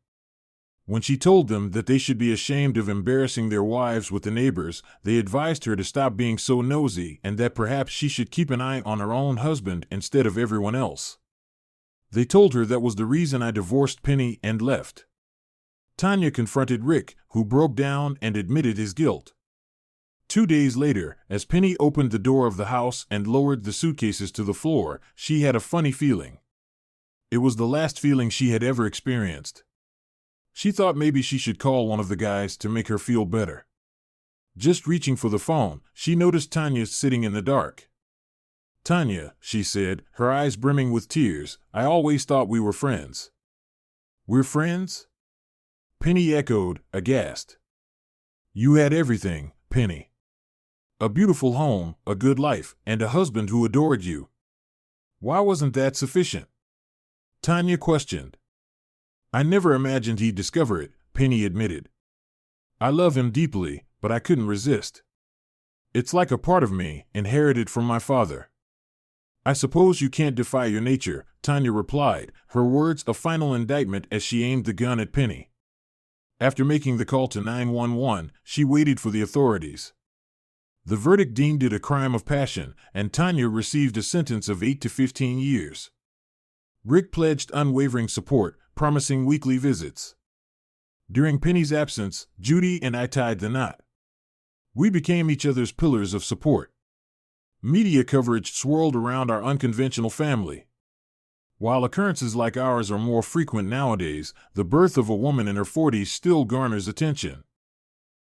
When she told them that they should be ashamed of embarrassing their wives with the neighbors, they advised her to stop being so nosy and that perhaps she should keep an eye on her own husband instead of everyone else. They told her that was the reason I divorced Penny and left. Tanya confronted Rick, who broke down and admitted his guilt. 2 days later, as Penny opened the door of the house and lowered the suitcases to the floor, she had a funny feeling. It was the last feeling she had ever experienced. She thought maybe she should call one of the guys to make her feel better. Just reaching for the phone, she noticed Tanya sitting in the dark. "Tanya," she said, her eyes brimming with tears, "I always thought we were friends." "We're friends?" Penny echoed, aghast. You had everything, Penny. A beautiful home, a good life, and a husband who adored you. Why wasn't that sufficient? Tanya questioned. I never imagined he'd discover it, Penny admitted. I love him deeply, but I couldn't resist. It's like a part of me, inherited from my father. I suppose you can't defy your nature, Tanya replied, her words a final indictment as she aimed the gun at Penny. After making the call to 911, she waited for the authorities. The verdict deemed it a crime of passion, and Tanya received a sentence of 8 to 15 years. Rick pledged unwavering support, promising weekly visits. During Penny's absence, Judy and I tied the knot. We became each other's pillars of support. Media coverage swirled around our unconventional family. While occurrences like ours are more frequent nowadays, the birth of a woman in her 40s still garners attention.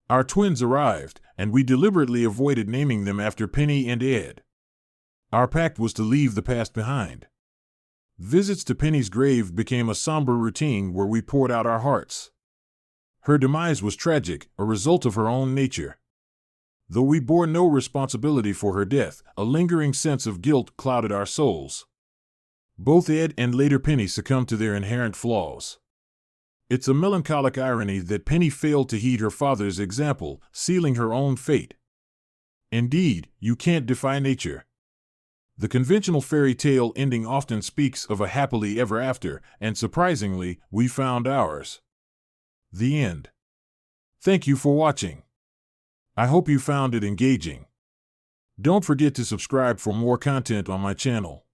Our twins arrived, and we deliberately avoided naming them after Penny and Ed. Our pact was to leave the past behind. Visits to Penny's grave became a somber routine where we poured out our hearts. Her demise was tragic, a result of her own nature. Though we bore no responsibility for her death, a lingering sense of guilt clouded our souls. Both Ed and later Penny succumbed to their inherent flaws. It's a melancholic irony that Penny failed to heed her father's example, sealing her own fate. Indeed, you can't defy nature. The conventional fairy tale ending often speaks of a happily ever after, and surprisingly, we found ours. The end. Thank you for watching. I hope you found it engaging. Don't forget to subscribe for more content on my channel.